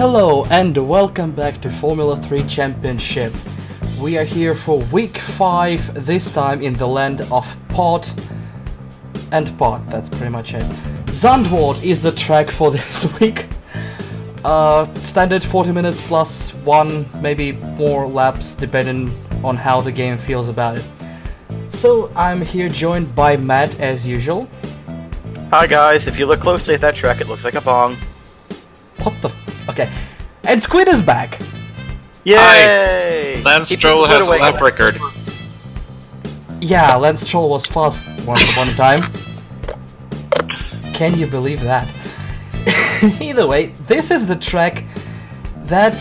Hello and welcome back to Formula 3 Championship. We are here for week 5, this time in the land of pot and pot, that's pretty much it. Zandvoort is the track for this week. Standard 40 minutes plus 1, maybe more laps depending on how the game feels about it. So I'm here joined by Matt as usual. Hi guys, if you look closely at that track it looks like a bong. What the okay. And Squid is back! Yay! Lance Stroll has a lap record. Yeah, Lance Stroll was fast once upon a time. Can you believe that? Either way, this is the track that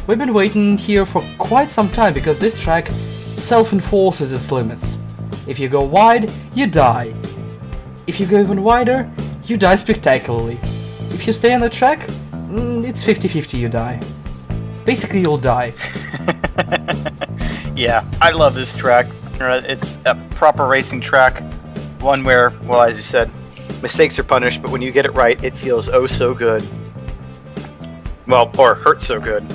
we've been waiting here for quite some time, because this track self-enforces its limits. If you go wide, you die. If you go even wider, you die spectacularly. If you stay on the track, it's 50-50 you die. Basically, you'll die. Yeah, I love this track. It's a proper racing track. One where, well, as you said, mistakes are punished, but when you get it right, it feels oh so good. Well, or hurts so good.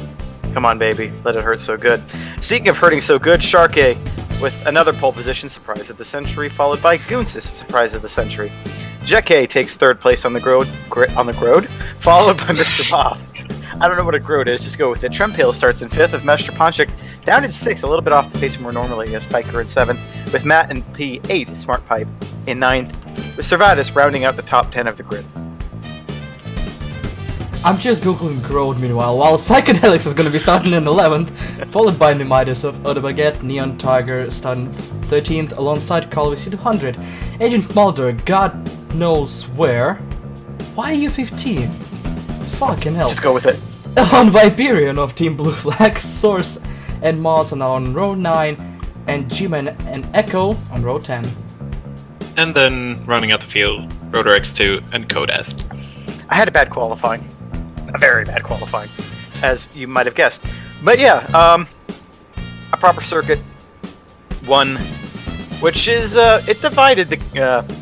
Come on, baby, let it hurt so good. Speaking of hurting so good, Sharkey with another pole position surprise of the century, followed by Goonsis surprise of the century. Jeke takes third place on the grode, followed by Mr. Bob. I don't know what a grode is, just go with it. Trempale starts in 5th, with Mester Ponchik down in 6th, a little bit off the pace more normally, as Spiker in 7th, with Matt and P8, Smart Pipe, in 9th, with Servatus rounding out the top 10 of the grid. I'm just googling Grode meanwhile, while Psychedelics is going to be starting in 11th, followed by Pneumatics of Odebaguette, Neon Tiger starting 13th, alongside Carl with C200. Agent Mulder, God knows where. Why are you 15? Fucking hell. Just go with it. On Viperion of Team Blue Flag, Source and Mars are now on row 9, and G-Man and Echo on row 10. And then running out the field, Rotor X2 and Codas. I had a bad qualifying. A very bad qualifying, as you might have guessed. But yeah, a proper circuit, one, which is, it divided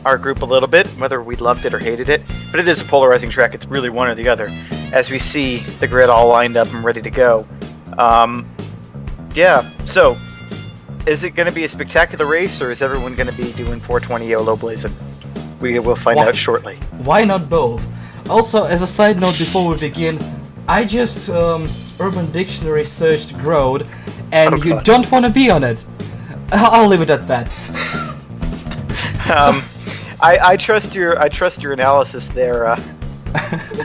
our group a little bit, whether we loved it or hated it, but it is a polarizing track. It's really one or the other, as we see the grid all lined up and ready to go. Yeah, so, is it going to be a spectacular race, or is everyone going to be doing 420 YOLO blazing? We will find out shortly. Why not both? Also, as a side note before we begin, I just Urban Dictionary searched Grode, and you don't want to be on it. I'll leave it at that. I trust your analysis there.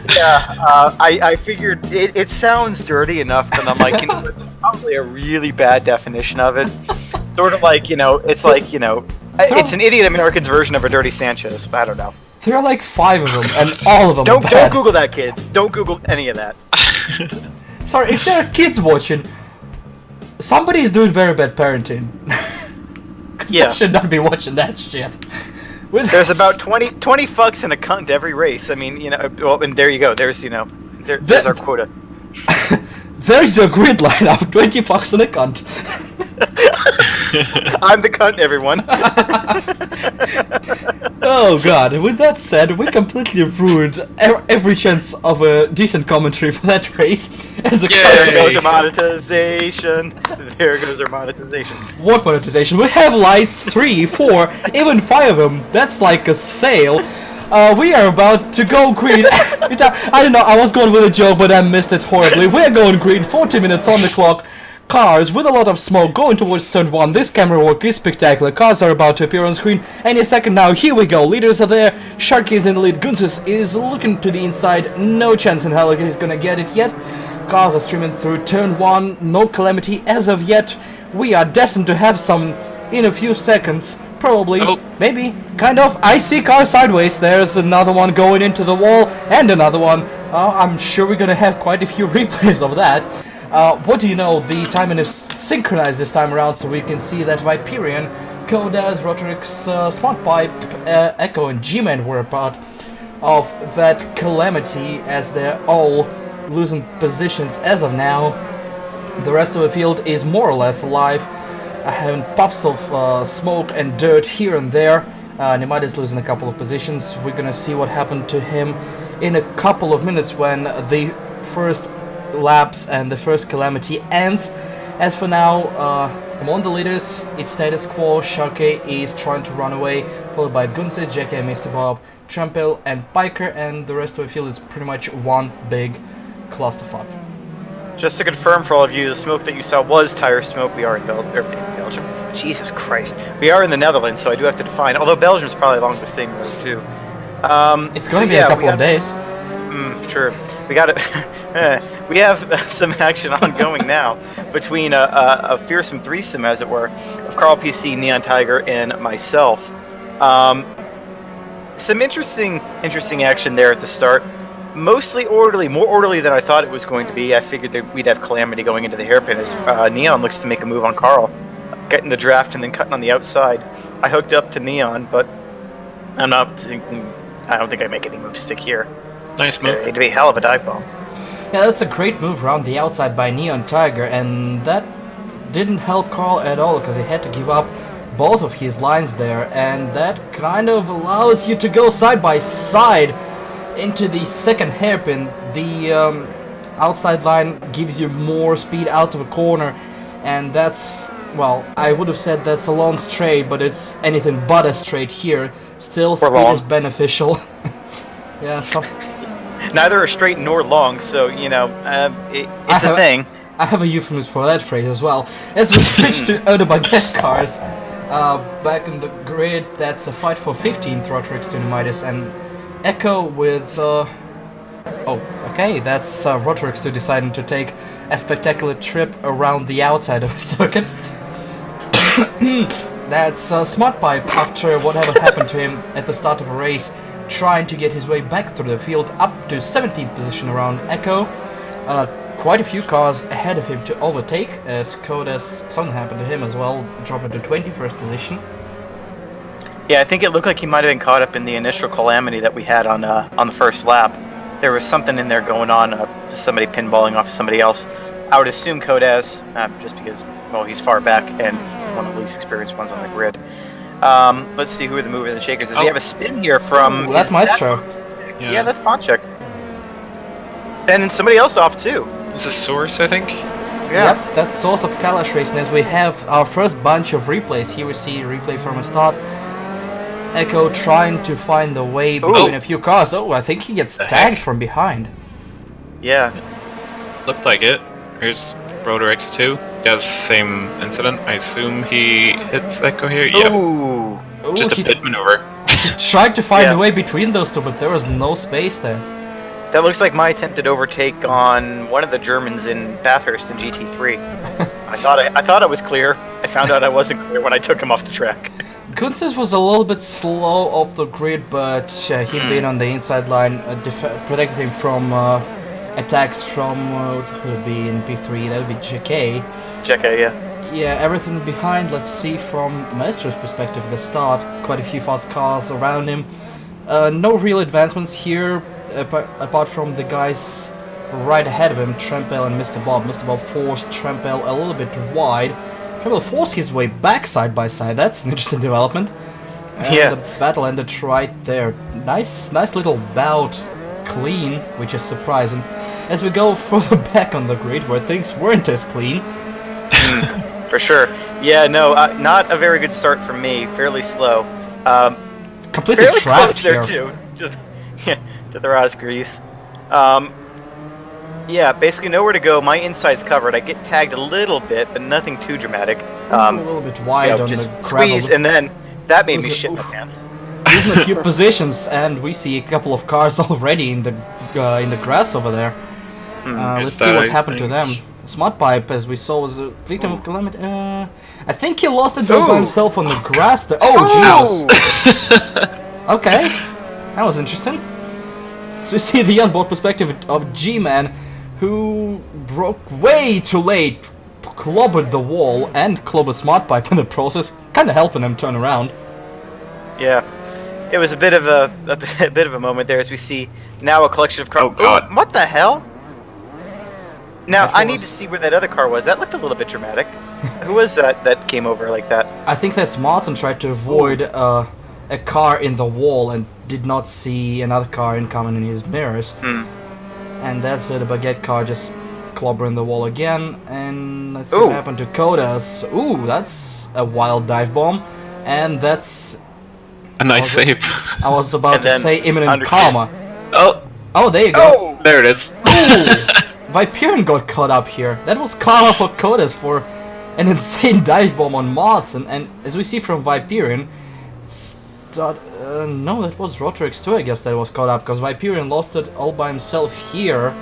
Yeah, I figured it sounds dirty enough that I'm like, it's probably a really bad definition of it. Sort of like, it's like, it's an idiot American's version of a dirty Sanchez. I don't know. There are like 5 of them, and all of them Don't bad. Google that, kids. Don't Google any of that. Sorry, if there are kids watching, somebody is doing very bad parenting. Yeah. They should not be watching that shit. There's about 20 fucks and a cunt every race. I mean, well, and there you go. There's, there's our quota. There's a grid line of 20 fucks and a cunt. I'm the cunt, everyone. Oh god, with that said, we completely ruined every chance of a decent commentary for that race. As the There goes our monetization. There goes our monetization. What monetization? We have lights, 3, 4, even 5 of them. That's like a sale. We are about to go green. I don't know, I was going with a joke, but I missed it horribly. We're going green, 40 minutes on the clock. Cars with a lot of smoke going towards turn 1. This camera work is spectacular. Cars are about to appear on screen any second now. Here we go. Leaders are there. Sharky is in the lead. Gunsis is looking to the inside. No chance in hell he's gonna get it yet. Cars are streaming through turn 1. No calamity as of yet. We are destined to have some in a few seconds. Probably, maybe, kind of. I see car sideways. There's another one going into the wall, and another one. I'm sure we're gonna have quite a few replays of that. What do you know? The timing is synchronized this time around, so we can see that Viperion, Codas, Rotorix, Smart Pipe, Echo, and G-Man were a part of that calamity, as they're all losing positions as of now. The rest of the field is more or less alive, having puffs of smoke and dirt here and there. Nemad is losing a couple of positions. We're gonna see what happened to him in a couple of minutes when the first laps and the first calamity ends. As for now, among the leaders, it's status quo. Sharkey is trying to run away, followed by Gunze, JK, Mr. Bob, Trampel, and Biker, and the rest of the field is pretty much one big clusterfuck. Just to confirm for all of you, the smoke that you saw was tire smoke. We are in Belgium. Jesus Christ. We are in the Netherlands, so I do have to define. Although Belgium's probably along the same road, too. It's going to be a couple of days. Sure. We got it. We have some action ongoing now between a fearsome threesome, as it were, of Carl PC, Neon Tiger, and myself. Some interesting action there at the start. Mostly orderly, more orderly than I thought it was going to be. I figured that we'd have calamity going into the hairpin as Neon looks to make a move on Carl, getting the draft and then cutting on the outside. I hooked up to Neon, but I don't think I make any moves stick here. Nice move. It'd be a hell of a dive bomb. Yeah, that's a great move around the outside by Neon Tiger, and that didn't help Carl at all because he had to give up both of his lines there, and that kind of allows you to go side by side into the second hairpin. The outside line gives you more speed out of a corner, and that's, well, I would have said that's a long straight, but it's anything but a straight here. Still, speed is beneficial. Yeah, so neither are straight nor long, so, you know, it's a thing. I have a euphemism for that phrase as well. As we switch to other baguette cars, back in the grid, that's a fight for 15th Rotrix to Midas and Echo with, okay, that's Rotrix to deciding to take a spectacular trip around the outside of a circuit. That's Smart Pipe after whatever happened to him at the start of a race, trying to get his way back through the field up to 17th position around Echo. Quite a few cars ahead of him to overtake, as Koda's something happened to him as well, dropping to 21st position. Yeah, I think it looked like he might have been caught up in the initial calamity that we had on the first lap. There was something in there going on, somebody pinballing off of somebody else. I would assume Kodas, just because, well, he's far back and it's one of the least experienced ones on the grid. Let's see who the movers and shakers is. We have a spin here from... Ooh, that's Maestro. Yeah, that's Ponchek. And then somebody else off, too. This is Source, I think? Yeah. Yep, that's Source of Kalash Racing. As we have our first bunch of replays. Here we see a replay from a start. Echo trying to find the way between a few cars. Oh, I think he gets tagged from behind. Yeah. Looked like it. Here's Rotor X2. Yeah, the same incident. I assume he hits Echo here. Ooh. Yeah. Just a pit maneuver. He tried to find a way between those two, but there was no space there. That looks like my attempted overtake on one of the Germans in Bathurst in GT3. I thought I was clear. I found out I wasn't clear when I took him off the track. Gunzes was a little bit slow off the grid, but he'd been on the inside line, protected him from attacks from, what would be in P3, that would be JK. JK, yeah. Yeah, everything behind, let's see from Maestro's perspective at the start, quite a few fast cars around him. No real advancements here, apart from the guys right ahead of him, Trampel and Mr. Bob. Mr. Bob forced Trampel a little bit wide. Trampel forced his way back side by side, that's an interesting development. And the battle ended right there. Nice little bout, clean, which is surprising. As we go further back on the grid, where things weren't as clean. For sure. Yeah, no, not a very good start for me. Fairly slow. Completely fairly trapped close there here. too. To the Raz grease. Yeah, basically nowhere to go. My inside's covered. I get tagged a little bit, but nothing too dramatic. A little bit wide on just the squeeze, gravel. and then that made me shit my pants. Losing a few positions, and we see a couple of cars already in the grass over there. Let's see what happened to them. Smart Pipe, as we saw, was a victim of calamity. I think he lost it by himself on the grass there. Oh, Jesus! Okay, that was interesting. So we see the onboard perspective of G-Man, who broke way too late, clobbered the wall, and clobbered Smart Pipe in the process, kind of helping him turn around. Yeah, it was a bit of a moment there as we see now a collection of cars. Oh God! What the hell? Now I need to see where that other car was. That looked a little bit dramatic. Who was that came over like that? I think that's Martin tried to avoid a car in the wall and did not see another car incoming in his mirrors. And that's the baguette car just clobbering the wall again. And let's see Ooh. what happened to Kodas. Ooh, that's a wild dive bomb. And that's... A nice save. I was about And to then say imminent understand. karma. Oh, Oh, there you go. Oh! there it is. Ooh! Viperian got caught up here. That was karma for Kodas for an insane dive bomb on Mods. And as we see from Viperian... no, that was Rotorix too, I guess, that was caught up, because Viperian lost it all by himself here.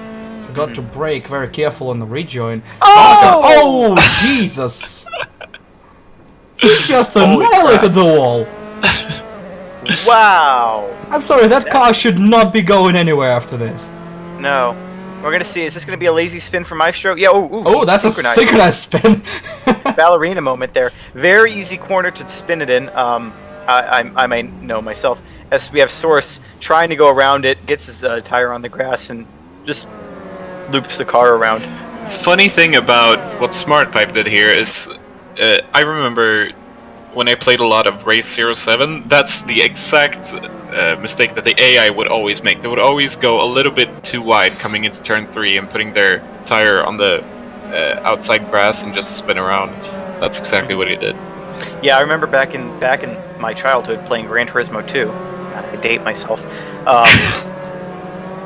Forgot to brake, very careful on the rejoin. Oh! Oh, Jesus! He just Holy annihilated the wall! Wow! I'm sorry, that car should not be going anywhere after this. No. We're gonna see, is this gonna be a lazy spin for Maestro? Yeah, Oh, that's a synchronized spin! ballerina moment there. Very easy corner to spin it in. I may know myself. As we have Source trying to go around it, gets his tire on the grass, and just loops the car around. Funny thing about what Smart Pipe did here is, I remember when I played a lot of Race 07, that's the exact mistake that the AI would always make. They would always go a little bit too wide coming into turn 3 and putting their tire on the outside grass and just spin around. That's exactly what he did. Yeah, I remember back in my childhood playing Gran Turismo 2. I date myself.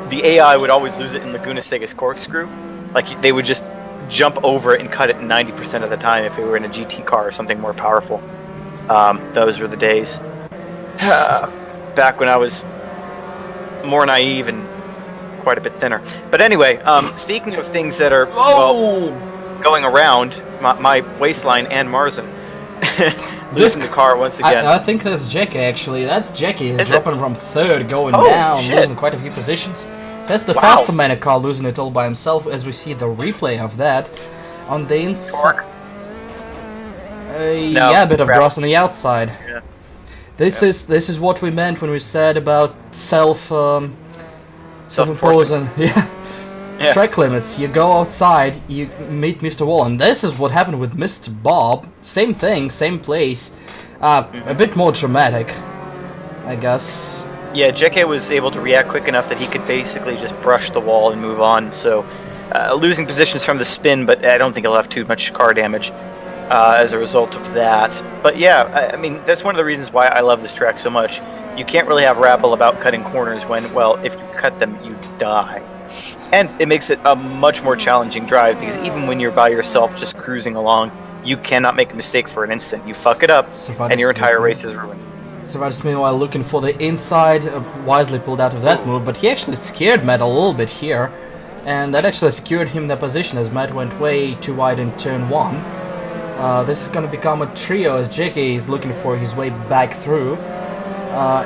The AI would always lose it in Laguna Sega's corkscrew. Like, they would just jump over it and cut it 90% of the time if it were in a GT car or something more powerful. Those were the days. Back when I was more naive and quite a bit thinner. But anyway, speaking of things that are going around my waistline and Marzen, losing the car once again. I think that's Jackie actually. That's Jackie Is dropping from third, going Oh, down, shit. losing quite a few positions. That's the Wow. faster man car losing it all by himself, as we see the replay of that on the inside. Torque. Yeah, a bit of crap. dross on the outside. Yeah. This is what we meant when we said about Self-enforcing. self-imposing. Yeah. Yeah. Track limits. You go outside, you meet Mr. Wall, and this is what happened with Mr. Bob. Same thing, same place. A bit more dramatic, I guess. Yeah, JK was able to react quick enough that he could basically just brush the wall and move on. So, losing positions from the spin, but I don't think he'll have too much car damage as a result of that. But yeah, I mean, that's one of the reasons why I love this track so much. You can't really have rabble about cutting corners when, well, if you cut them, you die. And it makes it a much more challenging drive, because even when you're by yourself just cruising along, you cannot make a mistake for an instant. You fuck it up, and your entire race is ruined. Savardis meanwhile looking for the inside, wisely pulled out of that move, but he actually scared Matt a little bit here, and that actually secured him the position as Matt went way too wide in turn 1. This is gonna become a trio as JK is looking for his way back through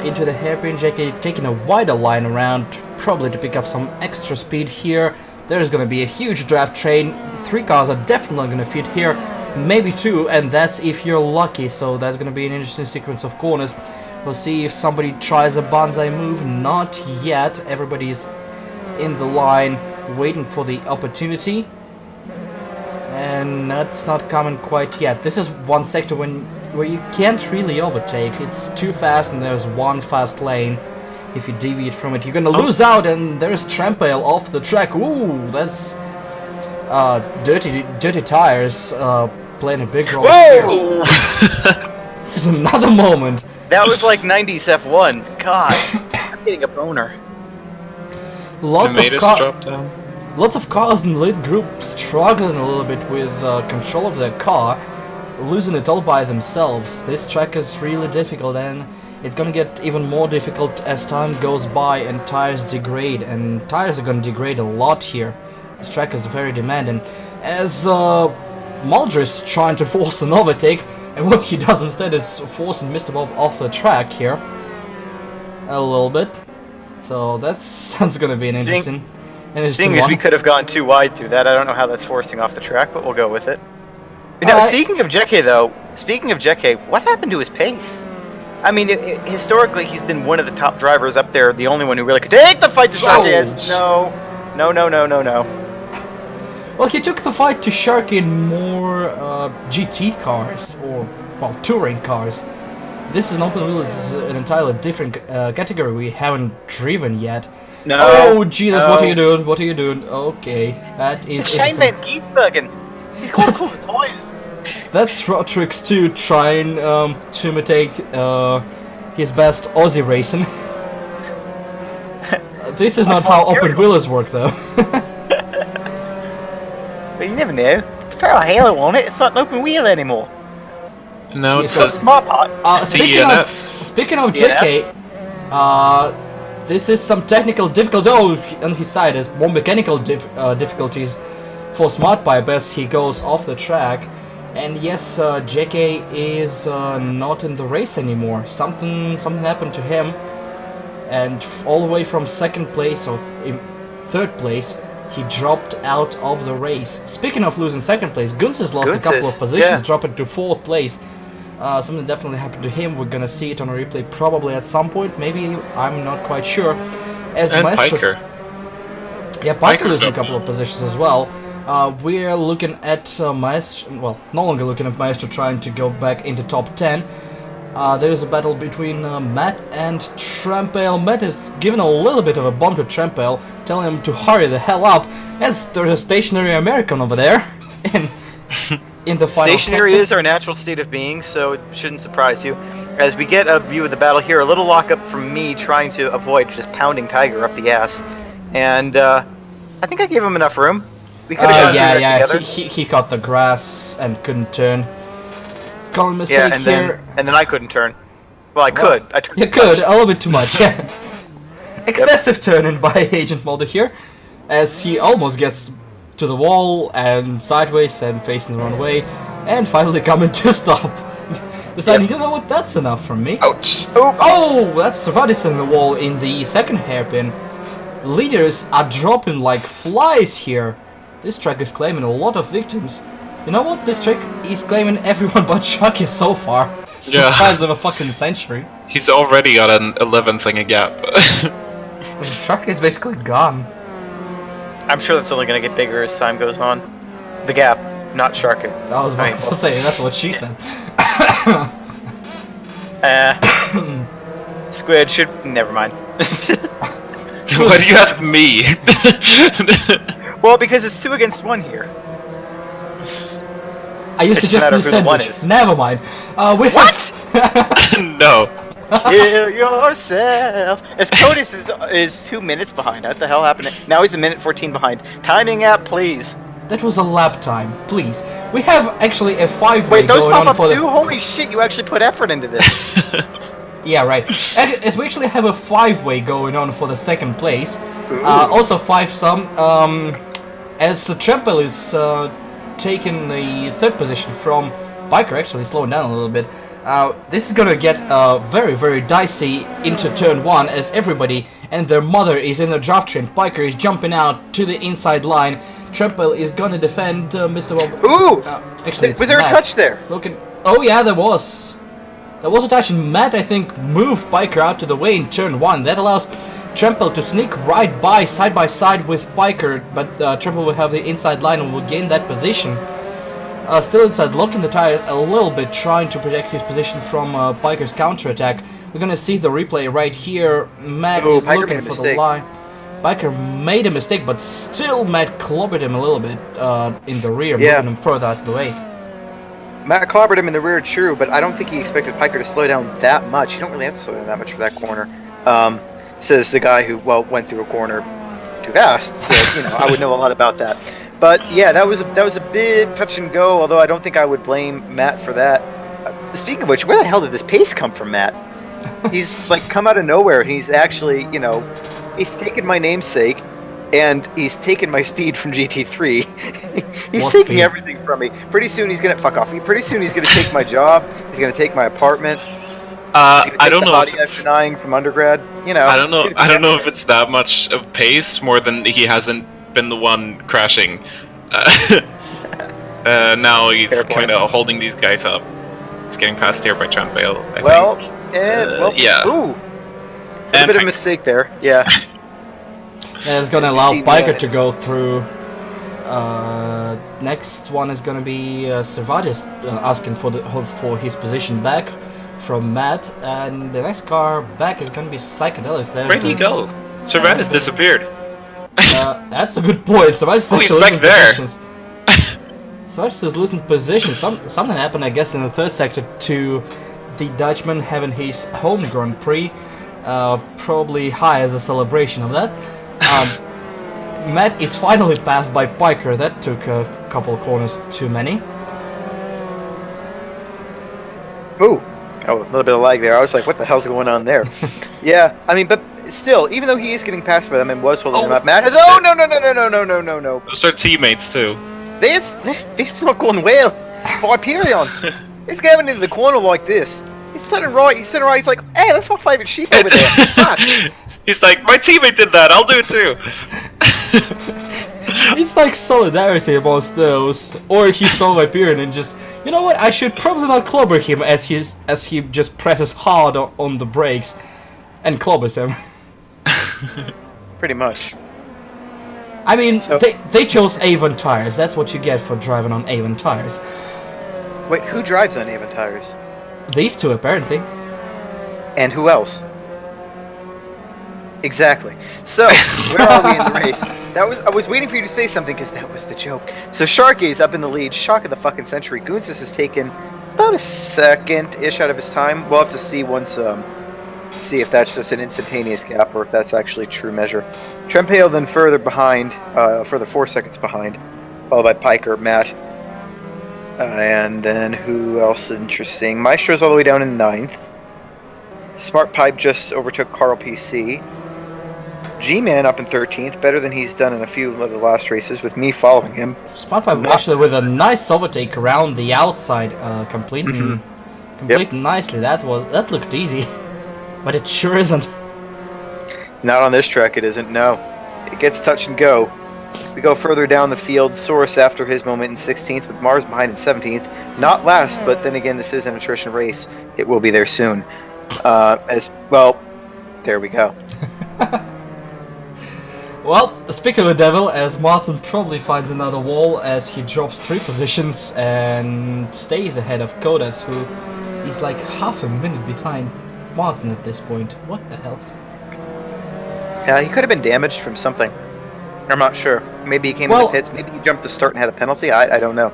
into the hairpin. JK taking a wider line around, probably to pick up some extra speed here. There's gonna be a huge draft train. 3 cars are definitely gonna fit here. Maybe 2, and that's if you're lucky, so that's gonna be an interesting sequence of corners. We'll see if somebody tries a banzai move. Not yet. Everybody's in the line waiting for the opportunity, and that's not coming quite yet. This is one sector where you can't really overtake. It's too fast, and there's one fast lane. If you deviate from it, you're gonna lose out, and there's Trampale off the track. Ooh, that's dirty tires playing a big role. Whoa! This is another moment. That was like 90s F1. God, I'm getting a boner. Lots drop down. Lots of cars in the lead group struggling a little bit with control of their car, losing it all by themselves. This track is really difficult, and it's gonna get even more difficult as time goes by and tires degrade, and tires are gonna degrade a lot here. This track is very demanding. As Mulder is trying to force an overtake, and what he does instead is forcing Mr. Bob off the track here a little bit. So that's gonna be an interesting Seeing as one. we could have gone too wide through that, I don't know how that's forcing off the track, but we'll go with it. Now, speaking of JK, though, what happened to his pace? I mean, historically, he's been one of the top drivers up there, the only one who really could take the fight to Sharky. No. Well, he took the fight to Sharky in more GT cars, or, well, touring cars. This is an open wheel. This is an entirely different category. We haven't driven yet. No. Oh Jesus! no. What are you doing? What are you doing? Okay, that is. It's Shane interesting. Van Giesbergen. He's going for the toys. That's Rodrick's too, trying to imitate his best Aussie racing. This is not how open wheelers work, though. But you never know. Throw a halo on it. It's not an open wheel anymore. No, it So It's a says smart part. Speaking of JK, this is some technical difficulties. Oh, on his side is more mechanical difficulties for Smart Pipe as he goes off the track. And yes, JK is not in the race anymore. Something happened to him, and all the way from second place or third place, he dropped out of the race. Speaking of losing second place, Guns has lost a couple of positions, dropping to fourth place. Something definitely happened to him. We're gonna see it on a replay probably at some point. Maybe, I'm not quite sure. As and Maestro, Piker. yeah, Piker losing a dropped couple of positions as well. We're looking at Maestro, well, no longer looking at Maestro trying to go back into top 10. There is a battle between Matt and Trampale. Matt is giving a little bit of a bomb to Trampale, telling him to hurry the hell up, as there's a stationary American over there in the final Stationary sector. is our natural state of being, so it shouldn't surprise you. As we get a view of the battle here, a little lockup from me trying to avoid just pounding Tiger up the ass. And I think I gave him enough room. We could have gone through that together. He caught the grass and couldn't turn. Common mistake Yeah, and here. then I couldn't turn. Well, I could. I turned You could, a little bit too much, yeah. Excessive turning by Agent Mulder here, as he almost gets to the wall and sideways and facing the wrong way, and finally coming to stop. Deciding, you know what, that's enough from me. Ouch! Oh, that's Savadis in the wall in the second hairpin. Leaders are dropping like flies here. This track is claiming a lot of victims. You know what, this track is claiming everyone but Chucky so far. Yeah. Surprise of a fucking century. He's already got an 11-second gap. Chucky is basically gone. I'm sure that's only going to get bigger as time goes on. The gap, not Sharkin. I was about to say, that's what she said. Squid should... Never mind. Why do you ask me? Well, because it's 2 against 1 here. I used to It's a just matter do of who the one sandwich. is. Never mind. What? No. Kill yourself. As Codis is 2 minutes behind. What the hell happened? Now he's a minute 14 behind. Timing app, please. That was a lap time, please. We have actually a 5-way Wait, those going pop on up for too? Holy shit, you actually put effort into this. Yeah, right. As we actually have a 5-way going on for the second place. Also 5-some. As Trempel is taking the third position from Biker, actually slowing down a little bit. This is gonna get very, very dicey into turn 1 as everybody and their mother is in the draft train. Biker is jumping out to the inside line. Trempel is gonna defend Mr. Bob. Ooh! Actually, it's Was there Matt. a touch there? Look at. Oh yeah, there was. There was a touch, and Matt, I think, moved Biker out to the way in turn 1. That allows Trempel to sneak right by side with Biker, but Trempel will have the inside line and will gain that position. Still inside, locking the tire a little bit, trying to protect his position from Biker's counterattack. We're gonna see the replay right here. Matt is Biker looking made a for the mistake. line. Biker made a mistake, but still Matt clobbered him a little bit in the rear, Yeah. moving him further out of the way. Matt clobbered him in the rear, true, but I don't think he expected Piker to slow down that much. You don't really have to slow down that much for that corner. Says the guy who, well, went through a corner too fast, so, you know, I would know a lot about that. But, yeah, that was a bit touch and go, although I don't think I would blame Matt for that. Speaking of which, where the hell did this pace come from, Matt? He's, like, come out of nowhere, and he's actually, you know, he's taken my namesake, and he's taken my speed from GT3. He's What taking speed? everything from me. Pretty soon he's gonna fuck off. Pretty soon he's gonna take my job. He's gonna take my apartment. He's gonna take I don't the know body if I'm it's. denying from undergrad. You know. I don't know. I don't know if it's that much of pace more than he hasn't been the one crashing. Now he's Fair point. kind of holding these guys up. He's getting passed here by Champale. I Well, think. yeah. Ooh. A And bit of a I- mistake there. Yeah. And it's gonna allow See Biker that. to go through. Next one is gonna be Servatis asking for his position back from Matt, and the next car back is gonna be Psychedelics. Where did he go? Cervantes disappeared. That's a good point. Cervantes Oh, he's actually back there. positions. Cervantes is losing position. Something happened, I guess, in the third sector to the Dutchman having his home Grand Prix. Probably high as a celebration of that. Matt is finally passed by Piker. That took a couple corners too many. Ooh. Oh, a little bit of lag there. I was like, what the hell's going on there? Yeah, I mean, but still, even though he is getting passed by them and was holding them up, Matt has... Oh, no. Those are teammates too. That's not going well. Viperion. He's going into the corner like this. He's turning right, he's like, hey, that's my favourite sheep over there. Fuck. He's like, my teammate did that, I'll do it too. It's like solidarity amongst those. Or he saw Viperion and just, you know what, I should probably not clobber him as he just presses hard on the brakes and clobbers him. Pretty much. I mean, So- they chose Avon tires. That's what you get for driving on Avon tires. Wait, who drives on Avon tires? These two, apparently. And who else? Exactly. So, where are we in the race? I was waiting for you to say something because that was the joke. So Sharky's up in the lead, shock of the fucking century. Goonsis has taken about a second-ish out of his time. We'll have to see once, see if that's just an instantaneous gap or if that's actually true measure. Trempale then further behind, further 4 seconds behind, followed by Piker, Matt, and then who else interesting? Maestro's all the way down in 9th. Smart Pipe just overtook Carl PC. G-Man up in 13th, better than he's done in a few of the last races, with me following him. Spotpipe actually with a nice overtake around the outside, completing nicely. That looked easy, but it sure isn't. Not on this track, it isn't, no. It gets touch and go. We go further down the field, Source after his moment in 16th, with Mars behind in 17th. Not last, but then again, this is an attrition race. It will be there soon. As well, there we go. Well, speaking of the devil, as Martin probably finds another wall as he drops 3 positions and stays ahead of Kodas, who is like half a minute behind Martin at this point. What the hell? Yeah, he could have been damaged from something. I'm not sure. Maybe he came in the pits. Maybe he jumped the start and had a penalty. I don't know.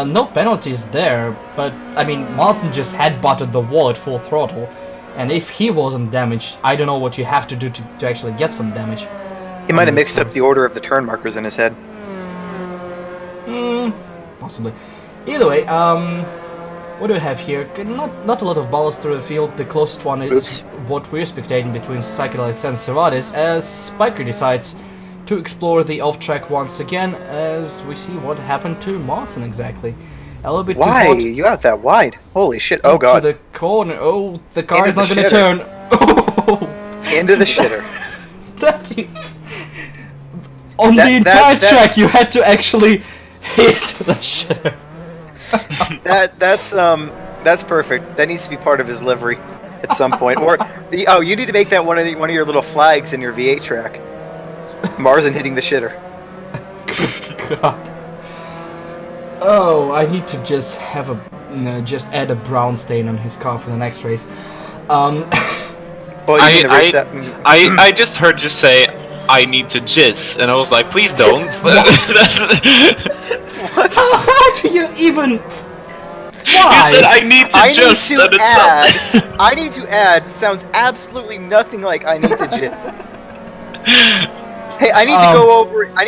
No penalties there, but I mean, Martin just headbutted the wall at full throttle, and if he wasn't damaged, I don't know what you have to do to actually get some damage. He might have mixed up the order of the turn markers in his head. Possibly. Either way, what do we have here? Not a lot of balls through the field. The closest one is what we're spectating between Psychedelics and Cervantes, as Spiker decides to explore the off-track once again, as we see what happened to Martin exactly. A little bit Why? too hot. You out that wide? Holy shit! Oh god! To the corner. Oh, the car Into is not the going to shitter. turn. Oh, Into the shitter. that is. On the entire track, you had to actually hit the shitter. That's perfect. That needs to be part of his livery at some point. Or you need to make that one of your little flags in your V8 track. Marzen hitting the shitter. God. Oh, I need to just have just add a brown stain on his car for the next race. Well, you mean the race that... I just heard you say, I need to jizz, and I was like, please don't. How do you even... Why? You said I need to jizz, and it sounds... I need to add sounds absolutely nothing like I need to jizz. Hey, I need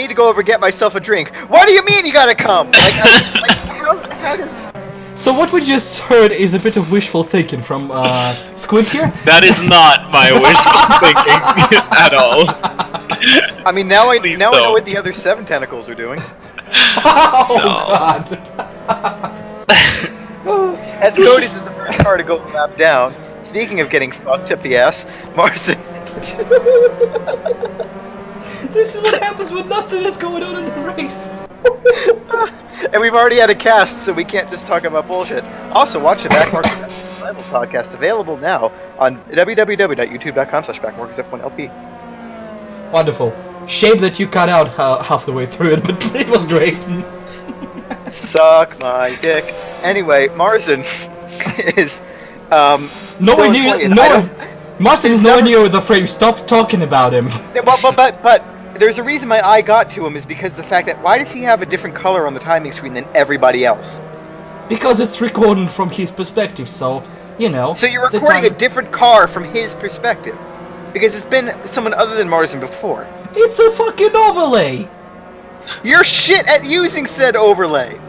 to go over and get myself a drink. What do you mean you gotta come? How does... So what we just heard is a bit of wishful thinking from Squid here. That is not my wishful thinking at all. I mean, now I Please know don't. what the other 7 tentacles are doing. Oh God! As Cody's is the first car to go a lap down. Speaking of getting fucked up the ass, Marzen. This is what happens when nothing is going on in the race. And we've already had a cast, so we can't just talk about bullshit. Also, watch the Backmarkers F1 podcast, available now on www.youtube.com/backmarkersf1lp. Wonderful. Shame that you cut out half the way through it, but it was great. Suck my dick. Anyway, Marzen is Nowhere still near. 20th. No. Martin is He's nowhere never- near the frame. Stop talking about him. Yeah, but there's a reason my eye got to him is because the fact that why does he have a different color on the timing screen than everybody else? Because it's recorded from his perspective, so, you know. So you're the recording a time- different car from his perspective. Because it's been someone other than Martin before. It's a fucking overlay! You're shit at using said overlay.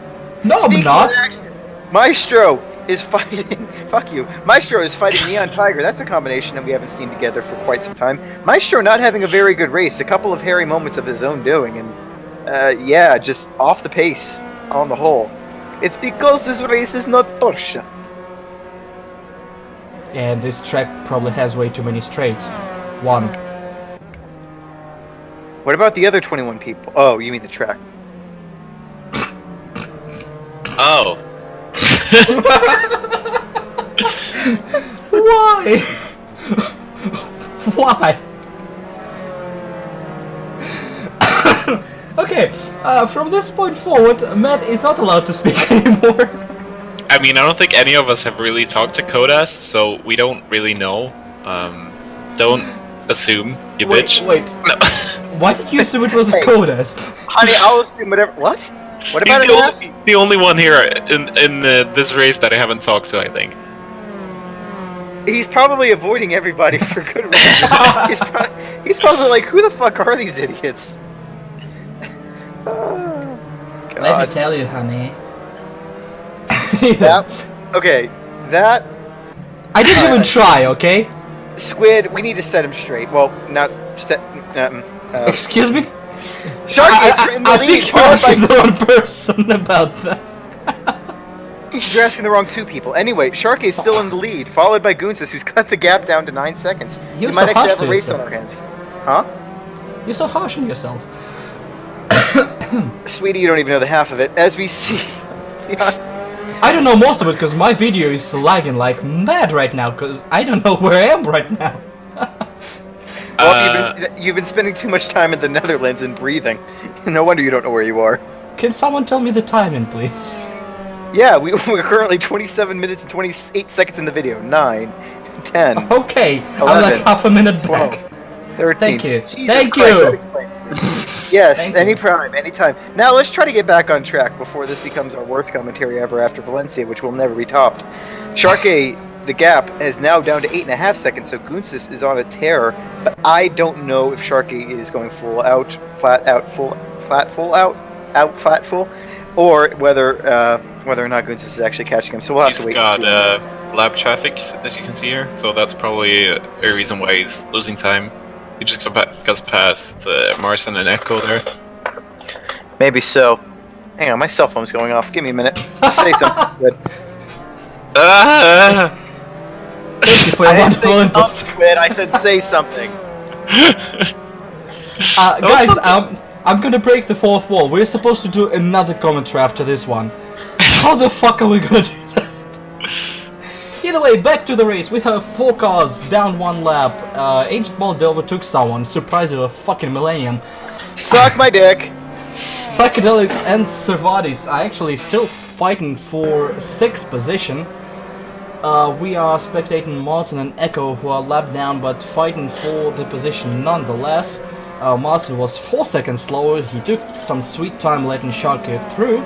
No, Speaking I'm not. of action, Maestro is fighting. Fuck you. Maestro is fighting Neon Tiger. That's a combination that we haven't seen together for quite some time. Maestro not having a very good race. A couple of hairy moments of his own doing, and yeah, just off the pace on the whole. It's because this race is not Porsche. And this track probably has way too many straights. One. What about the other 21 people? Oh, you mean the track? Oh. Why? Why? Okay, from this point forward, Matt is not allowed to speak anymore. I mean, I don't think any of us have really talked to Kodas, so we don't really know. Don't assume, you bitch. Wait. No. Why did you assume it was Hey. Kodas? Honey, I'll assume whatever. What? What He's about an ass? the only one here in this race that I haven't talked to, I think. He's probably avoiding everybody for good reason. he's probably like, who the fuck are these idiots? Oh, Let God. me tell you, honey. Okay, that I didn't even try, okay? Squid, we need to set him straight. Well, not set. Excuse me? Shark is in the I lead. think you're asking the wrong person about that. You're asking the wrong two people. Anyway, Shark is still in the lead, followed by Goonsis, who's cut the gap down to 9 seconds. You're We might so actually harsh have a to race on yourself. our hands. Huh? You're so harsh on yourself. Sweetie, you don't even know the half of it. As we see. I don't know most of it because my video is lagging like mad right now because I don't know where I am right now. Well, you've been spending too much time in the Netherlands and breathing. No wonder you don't know where you are. Can someone tell me the timing, please? Yeah, we're currently 27 minutes and 28 seconds in the video. 9, 10, Okay, I'm 11, like half a minute back. 12, 13. Thank you. Jesus Thank Christ, you. that explains it. Yes, Thank you. anytime. Now let's try to get back on track before this becomes our worst commentary ever after Valencia, which will never be topped. Sharkey, the gap is now down to 8.5 seconds, so Goonsis is on a tear, but I don't know if Sharkey is going full out, flat out, full out, flat full, or whether or not Goonsis is actually catching him. So we'll have He's to wait got and see. lap traffic, as you can see here, so that's probably a reason why he's losing time. He just got past Marson and Echo there. Maybe so. Hang on, my cell phone's going off. Give me a minute. Say something good. Thank you for your I didn't wonderful say input. Squid. I said say something. Guys, I'm gonna break the fourth wall. We're supposed to do another commentary after this one. How the fuck are we gonna do that? Either way, back to the race. We have 4 cars down 1 lap. Agent Moldova took someone, surprised with a fucking millennium. Suck my dick. Psychedelics and Cervadis are actually still fighting for 6th position. We are spectating Martin and Echo, who are lap down but fighting for the position nonetheless. Martin was 4 seconds slower. He took some sweet time letting Sharky through.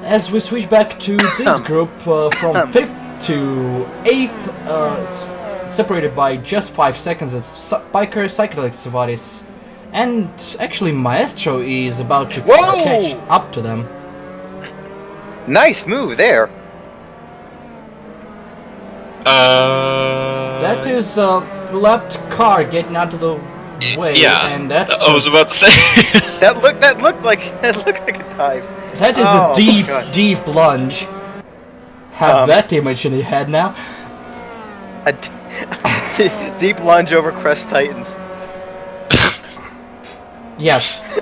As we switch back to this group from 5th to 8th, separated by just 5 seconds, it's Biker, Psychedelic, Cervadis, and actually Maestro is about to catch up to them. Nice move there. That is the left car getting out of the way, Yeah, and that's I was about to say. That looked like a dive. that is Oh, a God. deep lunge. Have that image in your head now. A deep lunge over Crest Titans. Yes.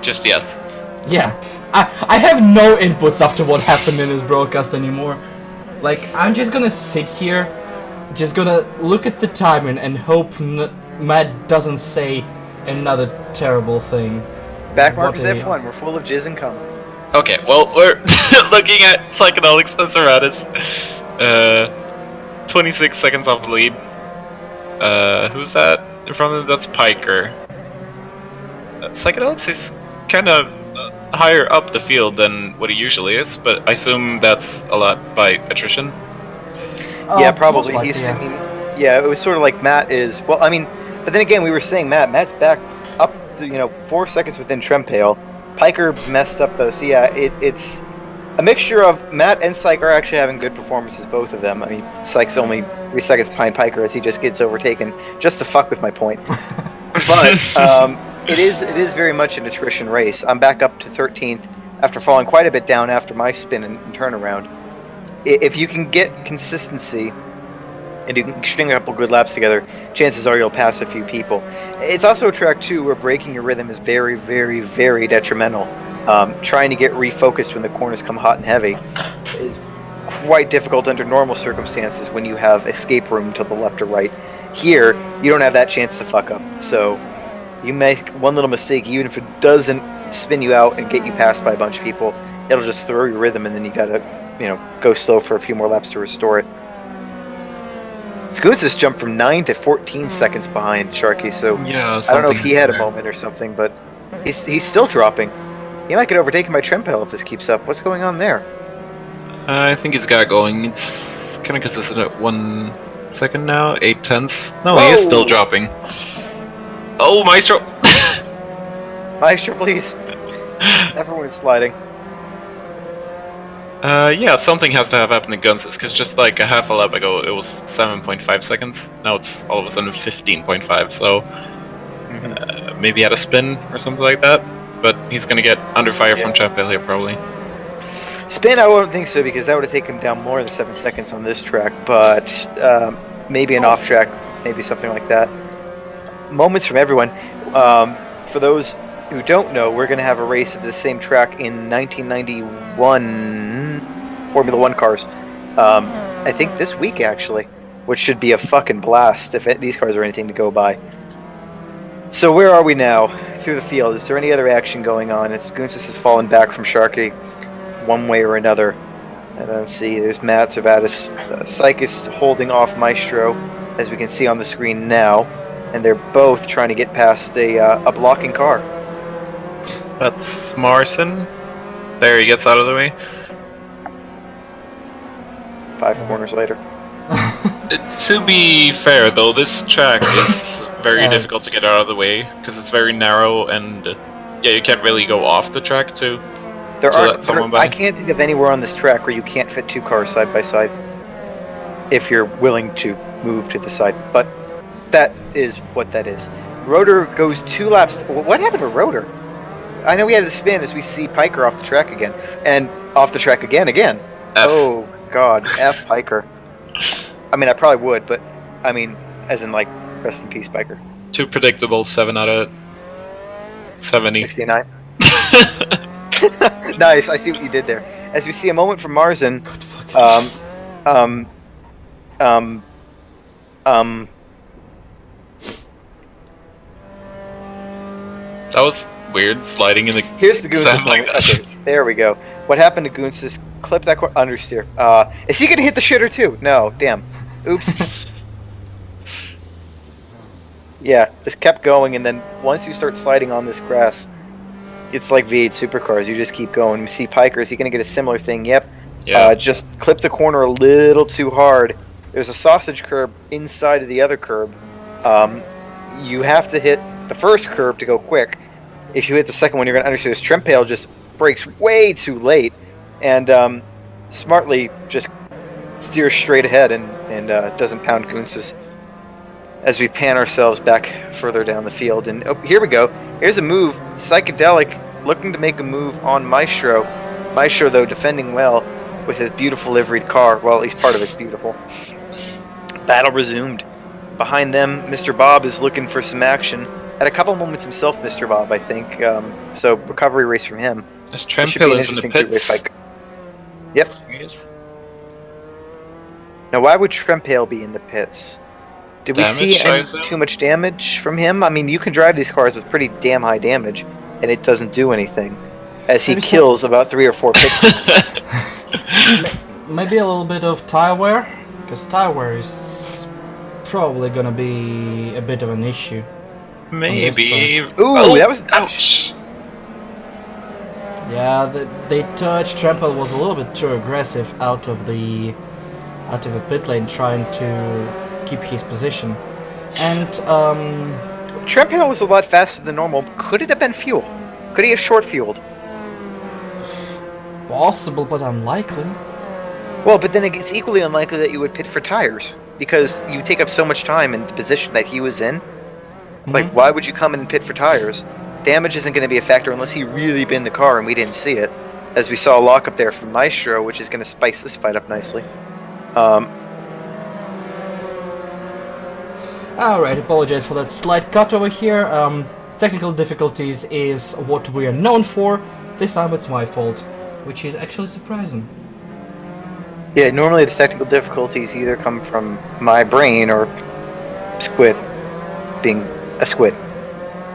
Just yes. Yeah. I have no inputs after what happened in this broadcast anymore. Like, I'm just gonna sit here, just gonna look at the timing and hope Matt doesn't say another terrible thing. Backmarkers What a- F1. We're full of jizz and cum. Okay, well, we're looking at Psychedelics and Serratus. 26 seconds off the lead. Who's that in front of them? That's Piker. Psychedelics is kind of higher up the field than what he usually is, but I assume that's a lot by attrition. Yeah, probably. Likely, He's. yeah. I mean, yeah, it was sort of like Matt is. Well, I mean, but then again, we were saying Matt's back up to 4 seconds within Trempale. Piker messed up though, so yeah, it's a mixture of Matt and Syke are actually having good performances, both of them. I mean, Syke's only 3 seconds behind Piker as he just gets overtaken, just to fuck with my point. But it is very much an attrition race. I'm back up to 13th after falling quite a bit down after my spin and turnaround. If you can get consistency and you can string a couple good laps together, chances are you'll pass a few people. It's also a track too where breaking your rhythm is very, very, very detrimental. Trying to get refocused when the corners come hot and heavy is quite difficult under normal circumstances when you have escape room to the left or right. Here, you don't have that chance to fuck up. So you make one little mistake, even if it doesn't spin you out and get you passed by a bunch of people, it'll just throw your rhythm, and then you gotta, go slow for a few more laps to restore it. Scoons just jumped from 9 to 14 seconds behind Sharky, so Yeah, I don't know if he had a there. moment or something, but he's still dropping. He might get overtaken by Trempel if this keeps up. What's going on there? I think he's got it going. It's kind of consistent at 1 second now, 8/10. No, he is still Whoa! dropping. Oh, Maestro! Maestro, please. Everyone's sliding. Yeah, something has to have happened to Guns, because just like a half a lap ago, it was 7.5 seconds. Now it's all of a sudden 15.5, so maybe he had a spin or something like that. But he's gonna get under fire from Trempel here, probably. Spin, I wouldn't think so, because that would have taken him down more than 7 seconds on this track, but maybe an off track, maybe something like that. Moments from everyone. For those who don't know, we're going to have a race at the same track in 1991 Formula One cars. I think this week, actually, which should be a fucking blast if these cars are anything to go by. So where are we now through the field? Is there any other action going on? Gunsis has fallen back from Sharky one way or another. I don't see. There's Matt, Servatus. Syke is holding off Maestro, as we can see on the screen now. And they're both trying to get past a blocking car. That's Marson. There, he gets out of the way. 5 corners later. To be fair, though, this track is very difficult to get out of the way, because it's very narrow, and yeah, you can't really go off the track too. I can't think of anywhere on this track where you can't fit 2 cars side by side if you're willing to move to the side. But that is what that is. Rotor goes 2 laps. What happened to Rotor? I know we had to spin as we see Piker off the track again. And off the track again. F. Oh, God. F Piker. I mean, I probably would, but I mean, as in, like, rest in peace, Piker. Too predictable, 7 out of 70. 69. Nice, I see what you did there. As we see a moment from Marzen, That was weird, sliding in the... Here's the Goonsis sound like moment. that. Okay, there we go. What happened to Goonsis? Clip that understeer. Is he gonna hit the shitter too? No, damn. Oops. Yeah, just kept going, and then once you start sliding on this grass, it's like V8 supercars. You just keep going. You see Piker, is he going to get a similar thing? Yep. Yeah. Just clip the corner a little too hard. There's a sausage curb inside of the other curb. You have to hit the first curb to go quick. If you hit the second one, you're going to understeer. This Trempale just brakes way too late, and smartly just steers straight ahead and doesn't pound Gunsis. As we pan ourselves back further down the field. And here we go. Here's a move. Psychedelic looking to make a move on Maestro. Maestro, though, defending well with his beautiful liveried car. Well, at least part of it's beautiful. Battle resumed. Behind them, Mr. Bob is looking for some action. Had a couple moments himself, Mr. Bob, I think. So, recovery race from him. There's This should be an Trempel in the interesting three-way pits. fight. Yep. Yes. Now, why would Trempale be in the pits? Did we see too much damage from him? I mean, you can drive these cars with pretty damn high damage, and it doesn't do anything. as he Maybe kills about 3 or 4 pictures. Maybe a little bit of tire wear, because tire wear is probably gonna be a bit of an issue. Maybe. Ooh, that was ouch. Yeah, they touched. Trempel was a little bit too aggressive out of the pit lane, trying to keep his position. And Trempel was a lot faster than normal. Could it have been fuel? Could he have short fueled? possible, but unlikely. Well, but then it's equally unlikely that you would pit for tires, because you take up so much time in the position that he was in. Like, why would you come in and pit for tires? Damage isn't going to be a factor unless he really been the car and we didn't see it. As we saw a lock up there from Maestro, which is going to spice this fight up nicely. Alright, apologize for that slight cut over here. Technical difficulties is what we are known for. This time it's my fault, which is actually surprising. Yeah, normally the technical difficulties either come from my brain or Squid being a squid.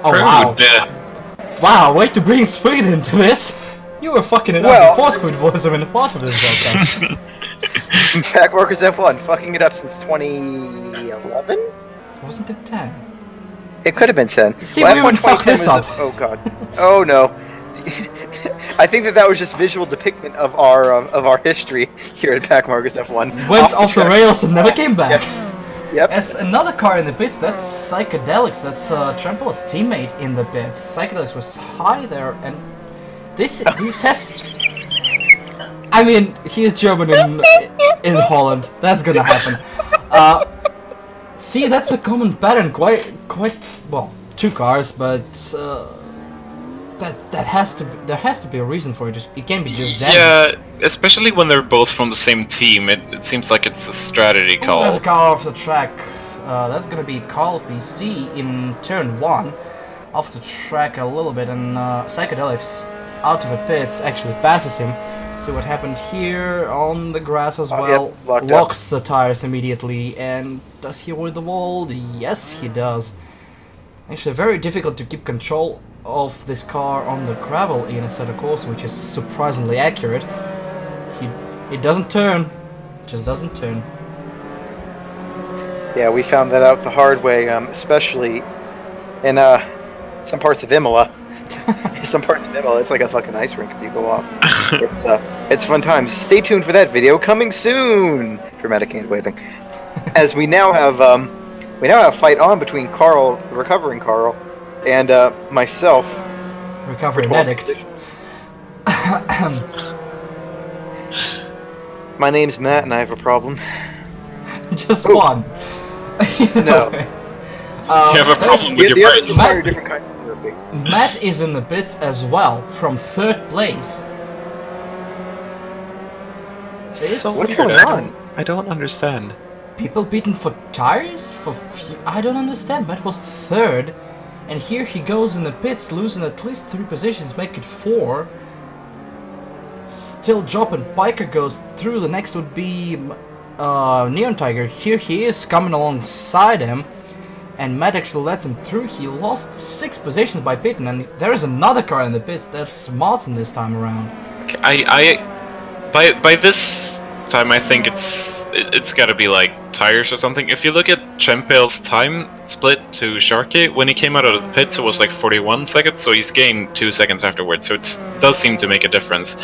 Oh wow. Wow, way to bring Squid into this! You were fucking it up before Squid was even a part of this podcast. Backworkers F1, fucking it up since 2011? Wasn't it 10? It could have been 10. See, we would fuck this up. Oh god. Oh no. I think that was just visual depiction of our history here at Backworkers F1. Went off the rails and never came back. Yep. As another car in the pits, that's Psychedelics. That's Trempel's teammate in the pits. Psychedelics was high there, and this has. I mean, he is German in Holland. That's gonna happen. See, that's a common pattern. Quite well. 2 cars, but there has to be a reason for it. It can't be just damage. Yeah, especially when they're both from the same team. It seems like it's a strategy call. There's a car off the track. That's gonna be Carl PC in turn 1. Off the track a little bit, and Psychedelics out of the pits actually passes him. See what happened here on the grass as well. Yep, locks the tires immediately, and does he avoid the wall? Yes, he does. Actually, very difficult to keep control of this car on the gravel in Assetto Corsa, which is surprisingly accurate. It doesn't turn, just doesn't turn. Yeah, we found that out the hard way, especially in some parts of Imola. Some parts of Imola, it's like a fucking ice rink if you go off. It's fun times. Stay tuned for that video coming soon. Dramatic hand waving. As we now have a fight on between Carl, the recovering Carl, and myself, Recovering addict. My name's Matt, and I have a problem. Just one. No. You have a problem with The your others brain. require a different kind of therapy. Matt is in the pits as well, from 3rd place. So What's weird. going on? I don't understand. People beaten for tires? I don't understand. Matt was 3rd, and here he goes in the pits, losing at least 3 positions, make it 4. Still dropping. Piker goes through. The next would be Neon Tiger. Here he is coming alongside him, and Matt actually lets him through. He lost 6 positions by pitting, and there is another car in the pits. That's Martin this time around. By this time, I think it's got to be like tires or something. If you look at Trempel's time split to Sharky, when he came out of the pits, it was like 41 seconds, so he's gained 2 seconds afterwards. So it does seem to make a difference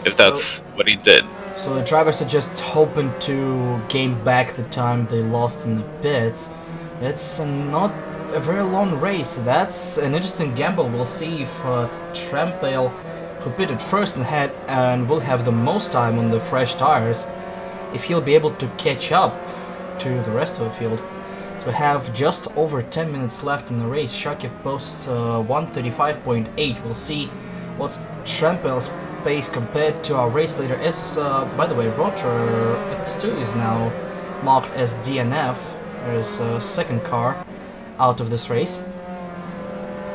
if that's what he did. So the drivers are just hoping to gain back the time they lost in the pits. It's not a very long race. That's an interesting gamble. We'll see if Trempel, who pitted first and will have the most time on the fresh tires, if he'll be able to catch up to the rest of the field. So we have just over 10 minutes left in the race. Sharky posts 1:35.8. We'll see what's Trempel's pace compared to our race leader. As by the way, Rotor X2 is now marked as DNF. There's a second car out of this race.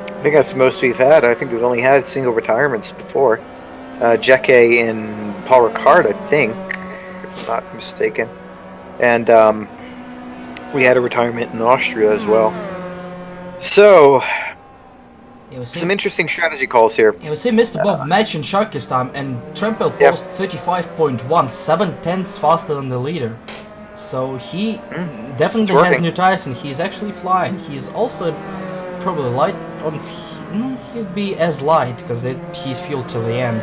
I think that's the most we've had. I think we've only had single retirements before. Jeke and Paul Ricard, I think, if I'm not mistaken. And we had a retirement in Austria as well. So, Some interesting strategy calls here. Yeah, we see Mr. Bob matching Sharky's time, and Trempel post 35.1, 7/10 faster than the leader. So he definitely has new tires, and he's actually flying. He's also probably light on. He'll be as light because he's fueled till the end.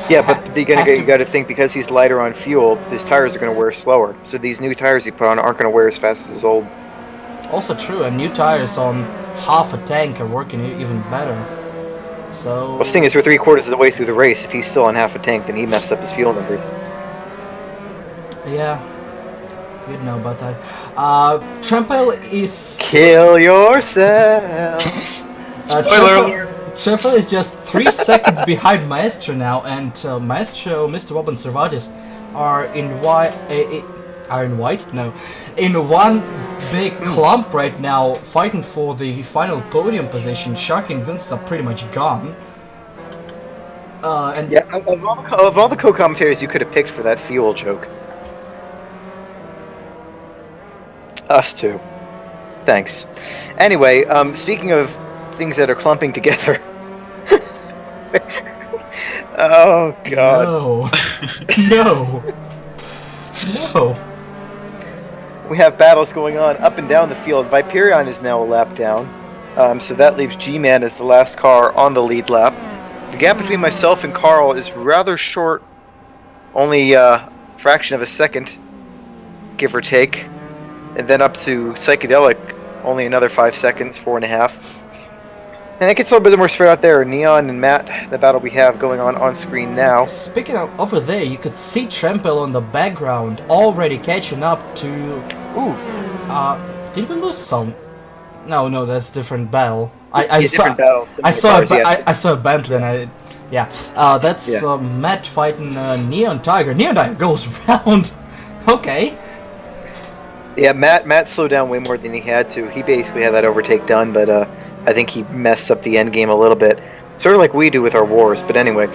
Yeah, but you got to think, because he's lighter on fuel, his tires are going to wear slower. So these new tires he put on aren't going to wear as fast as his old. Also true, and new tires on half a tank are working even better. So. Well, the thing is, we're 3/4 of the way through the race. If he's still on half a tank, then he messed up his fuel numbers. Yeah. You'd know about that. Trempel is... Kill yourself! Spoiler alert! Trempel is just 3 seconds behind Maestro now, and Maestro, Mr. Bob, and Servatis are in white? No. In one big clump right now, fighting for the final podium position. Shark and Gunst are pretty much gone. And yeah, of all the co-commentators you could have picked for that fuel joke. Us too. Thanks. Anyway, speaking of things that are clumping together. Oh god. No. No. No. We have battles going on up and down the field. Viperion is now a lap down. So that leaves G-Man as the last car on the lead lap. The gap between myself and Carl is rather short. Only a fraction of a second, give or take. And then up to Psychedelic, only another 5 seconds, 4.5. And it gets a little bit more spread out there. Neon and Matt, the battle we have going on screen now. Speaking of over there, you could see Trempel on the background, already catching up to... Ooh, did we lose some? No, that's different battle. I saw a Bentley and that's Matt fighting Neon Tiger. Neon Tiger goes round. Okay. Yeah, Matt slowed down way more than he had to. He basically had that overtake done, but I think he messed up the end game a little bit. Sort of like we do with our wars. But anyway,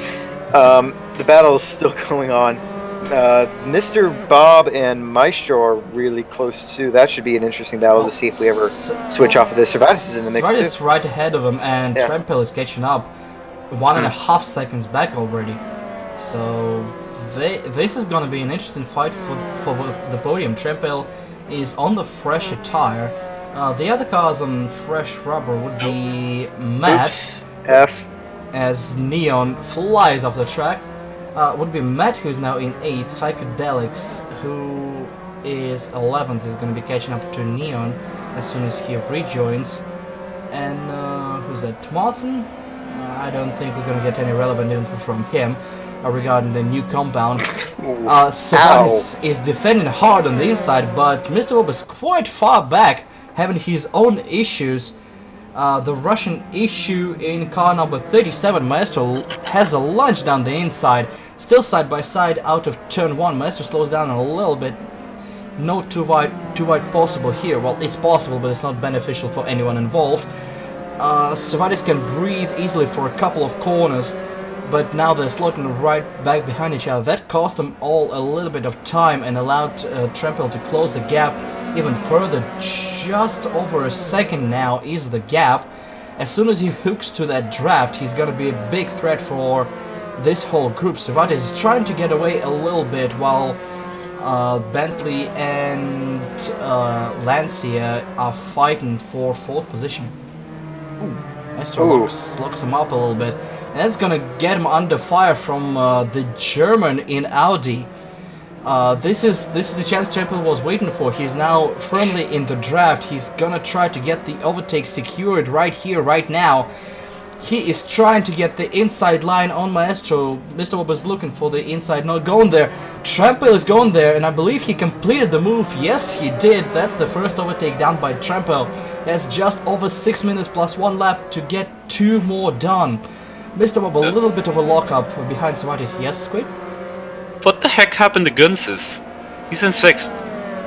the battle is still going on. Mr. Bob and Maestro are really close too. That should be an interesting battle to see if we ever switch off of this. Servatis is in the mix too. Servatis is right ahead of him, and Trempel is catching up 1.5 seconds back already. So this is going to be an interesting fight for the podium. Trempel is on the fresher tire. The other cars on fresh rubber would be Matt. Oops. F. As Neon flies off the track. Would be Matt, who's now in 8th. Psychedelics, who is 11th, is going to be catching up to Neon as soon as he rejoins. And who's that? Tomatson? I don't think we're going to get any relevant info from him regarding the new compound. Servatis is defending hard on the inside, but Mr. Bob is quite far back, having his own issues. The Russian issue in car number 37, Maestro has a lunge down the inside, still side by side out of turn 1. Maestro slows down a little bit. No too wide possible here. Well, it's possible, but it's not beneficial for anyone involved. Servatis can breathe easily for a couple of corners, but now they're slotting right back behind each other. That cost them all a little bit of time and allowed Trempel to close the gap even further. Just over a second now is the gap. As soon as he hooks to that draft, he's gonna be a big threat for this whole group. Servatis is trying to get away a little bit while Bentley and Lancia are fighting for 4th position. Maestro locks him up a little bit, and that's gonna get him under fire from the German in Audi. This is the chance Trempel was waiting for. He's now firmly in the draft. He's gonna try to get the overtake secured right here, right now. He is trying to get the inside line on Maestro. Mr. Bob is looking for the inside, not going there. Trempel is going there, and I believe he completed the move. Yes, he did. That's the first overtake down by Trempel. That's just over 6 minutes plus 1 lap to get 2 more done. Mr. Bob, a little bit of a lockup behind Servatis. Yes, Squid? What the heck happened to Gunsis? He's in 6th.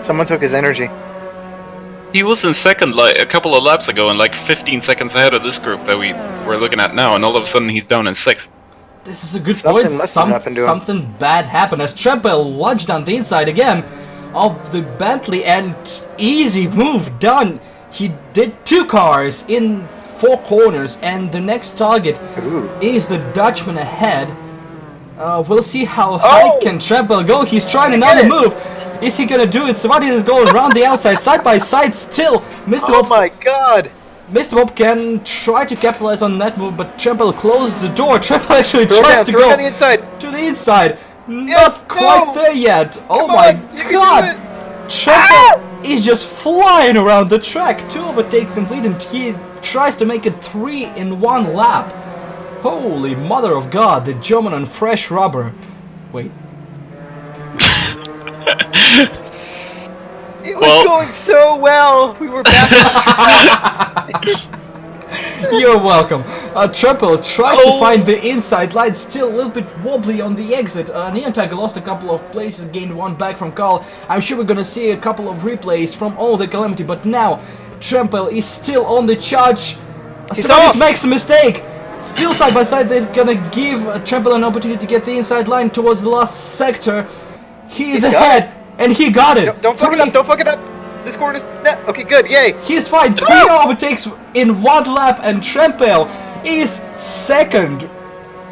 Someone took his energy. He was in 2nd like a couple of laps ago and like 15 seconds ahead of this group that we were looking at now, and all of a sudden he's down in 6th. This is a good point. Something bad happened as Trempel lunged on the inside again of the Bentley, and easy move done. He did 2 cars in 4 corners, and the next target is the Dutchman ahead. We'll see how high can Trempel go. He's trying another move. Is he gonna do it? Somebody is going around the outside, side by side still. Mr. Oh my god! Mr. Bob can try to capitalize on that move, but Trempel closes the door. Trempel actually Throw tries down, to throw go down the inside. to the inside. Yes, Not quite no. there yet. Oh Come my on, you can do god! it. Trempel is just flying around the track. 2 overtakes complete, and he tries to make it 3 in 1 lap. Holy mother of God, the German on fresh rubber. Wait. It was going so well. We were back. You're welcome. Trempel tries to find the inside line, still a little bit wobbly on the exit. Neon Tiger lost a couple of places, gained 1 back from Carl. I'm sure we're gonna see a couple of replays from all the calamity, but now Trempel is still on the charge. Somebody makes a mistake. Still side by side, they're gonna give Trempel an opportunity to get the inside line towards the last sector. He's ahead, and he got it. Don't fuck it up, don't fuck it up. This corner is... Okay, good, yay. He's fine. 3 overtakes in 1 lap, and Trempel is second.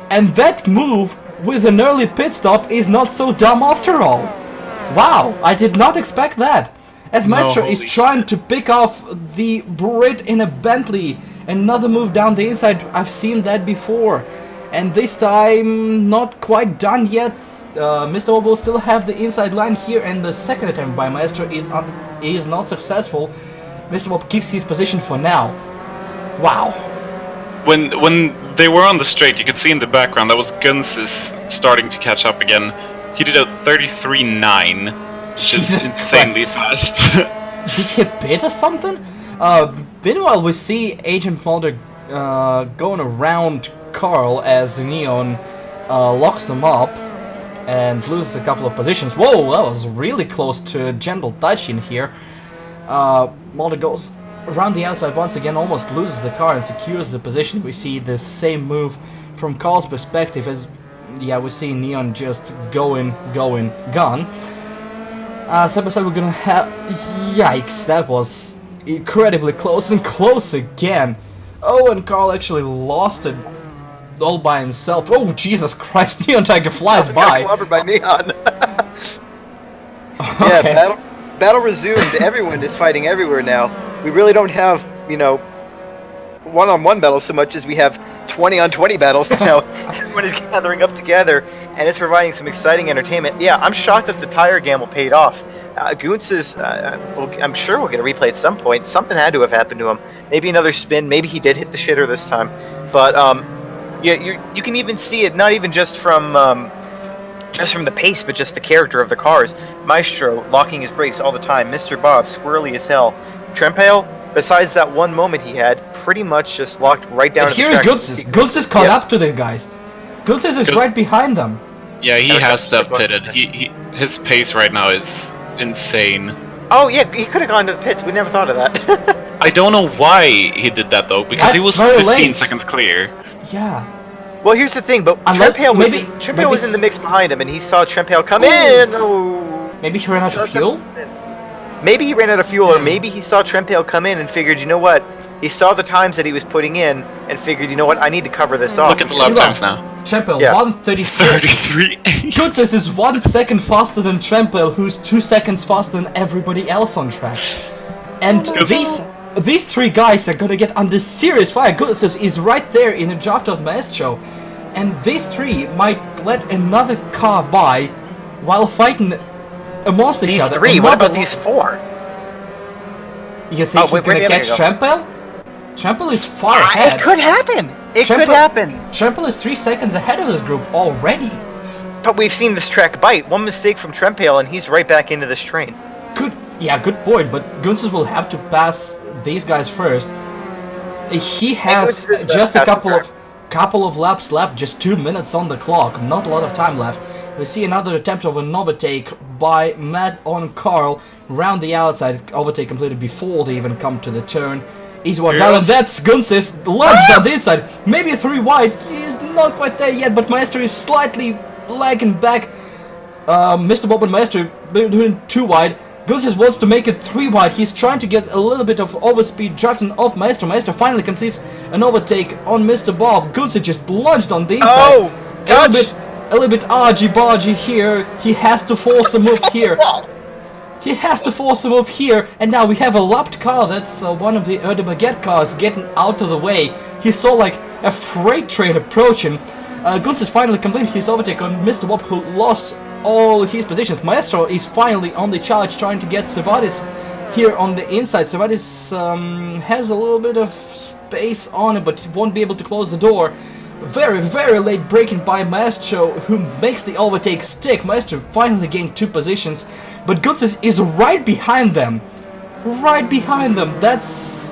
And that move with an early pit stop is not so dumb after all. Wow, I did not expect that. As Maestro is trying to pick off the Brit in a Bentley. Another move down the inside. I've seen that before. And this time, not quite done yet. Mr. Bob will still have the inside line here, and the second attempt by Maestro is not successful. Mr. Bob keeps his position for now. Wow. When they were on the straight, you could see in the background that was Guns' starting to catch up again. He did a 33.9, which is insanely fast. Did he pit or something? Meanwhile, we see Agent Mulder going around Carl as Neon locks them up and loses a couple of positions. Whoa, that was really close to a gentle touch in here. Mulder goes around the outside once again, almost loses the car and secures the position. We see the same move from Carl's perspective as, yeah, we see Neon just going, gone. Side by side we're gonna have... Yikes, that was incredibly close and close again. Oh, and Carl actually lost it all by himself. Oh, Jesus Christ, Neon Tiger flies by. Clobbered by Neon. Okay. Yeah, battle resumed. Everyone is fighting everywhere now. We really don't have, you know, one-on-one battles so much as we have 20-on-20 battles now. Everyone is gathering up together, and it's providing some exciting entertainment. Yeah, I'm shocked that the tire gamble paid off. Goons is, I'm sure we'll get a replay at some point. Something had to have happened to him. Maybe another spin. Maybe he did hit the shitter this time. But yeah, you can even see it, not even just from the pace, but just the character of the cars. Maestro locking his brakes all the time. Mr. Bob squirrely as hell. Trempale, besides that one moment he had, pretty much just locked right down to the track. Here's Gulsis caught up to the guys. Gulsis is right behind them. Yeah, he has to have pitted. His pace right now is insane. Oh yeah, he could have gone to the pits. We never thought of that. I don't know why he did that though, because he was 15 seconds clear. Yeah. Well, here's the thing, but Trempale was in the mix behind him, and he saw Trempale come in. Oh. Maybe he ran out of fuel? Maybe he ran out of fuel, or maybe he saw Trempale come in and figured, you know what? He saw the times that he was putting in and figured, you know what? I need to cover this off. Look at the lap times now. Trempale, 1:33. Gulsis is 1 second faster than Trempale, who's 2 seconds faster than everybody else on track. And these 3 guys are gonna get under serious fire. Gulsis is right there in the draft of Maestro, and these 3 might let another car by while fighting amongst each other. These 3? What about these 4? You think he's gonna catch Trempale? Trempale is far ahead. It could happen. It could happen. Trempale is 3 seconds ahead of this group already. But we've seen this track bite. One mistake from Trempale, and he's right back into this train. Good point. But Gunsis will have to pass these guys first. He has just a couple of laps left, just 2 minutes on the clock, not a lot of time left. We see another attempt of an overtake by Matt on Carl, round the outside, overtake completed before they even come to the turn. He's one down, and that's Gunsis, lunged down the inside, maybe 3 wide, he's not quite there yet, but Maestro is slightly lagging back. Mr. Bob and Maestro doing 2 wide. Gunsis wants to make it 3 wide. He's trying to get a little bit of overspeed drafting off Maestro. Maestro finally completes an overtake on Mr. Bob. Gunsis just plunged on the inside. Oh! Touch! A little bit argy-bargy here. He has to force a move here. He has to force a move here, and now we have a lapped car. That's one of the de Baguette cars getting out of the way. He saw like a freight train approaching. Gunsis finally completed his overtake on Mr. Bob, who lost all his positions. Maestro is finally on the charge, trying to get Servatis here on the inside. Servatis has a little bit of space on it, but he won't be able to close the door. Very, very late braking by Maestro, who makes the overtake stick. Maestro finally gained 2 positions, but Gunsis is right behind them. Right behind them. That's...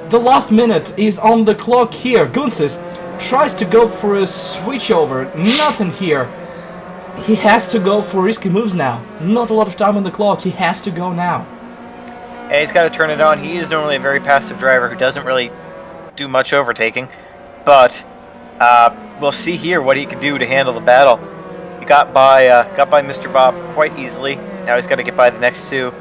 the last minute is on the clock here. Gunsis tries to go for a switchover. Nothing here. He has to go for risky moves now. Not a lot of time on the clock. He has to go now. Yeah, he's got to turn it on. He is normally a very passive driver who doesn't really do much overtaking, but we'll see here what he can do to handle the battle. He got by Mr. Bob quite easily. Now he's got to get by the next 2.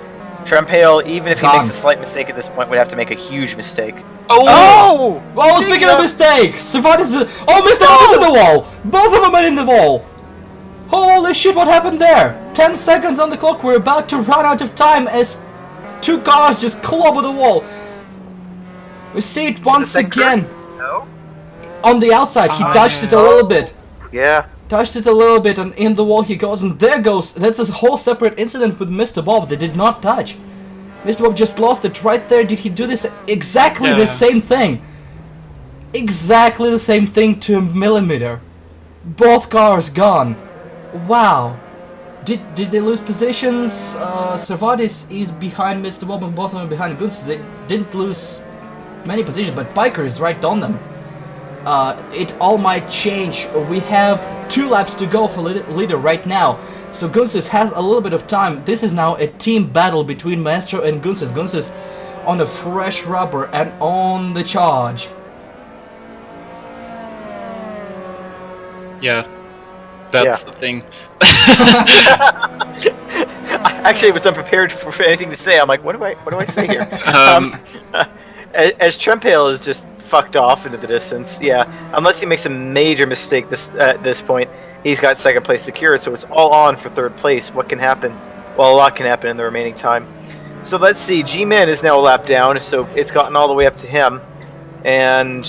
Trempale, even if he makes a slight mistake at this point, would have to make a huge mistake. Oh! Well, speaking of mistake, Servatis is... oh, Mr. Bob is in the wall! Both of them are in the wall! Holy shit, what happened there? 10 seconds on the clock, we're about to run out of time as 2 cars just clobber the wall. We see it once again. No? On the outside, he touched it a little bit. Yeah. Touched it a little bit, and in the wall he goes, and there goes. That's a whole separate incident with Mr. Bob. They did not touch. Mr. Bob just lost it right there. Did he do this? Exactly the same thing. Exactly the same thing to a millimeter. Both cars gone. Wow. Did they lose positions? Servatis is behind Mr. Bob and both of them behind Gunsis. They didn't lose many positions, but Piker is right on them. It all might change. We have 2 laps to go for leader right now. So Gunsis has a little bit of time. This is now a team battle between Maestro and Gunsis. Gunsis on a fresh rubber and on the charge. Yeah. That's the thing. Actually, I was unprepared for anything to say. I'm like, what do I say here? As Trempale is just fucked off into the distance, unless he makes a major mistake at this point, he's got 2nd place secured, so it's all on for 3rd place. What can happen? Well, a lot can happen in the remaining time. So let's see, G-Man is now a lap down, so it's gotten all the way up to him. And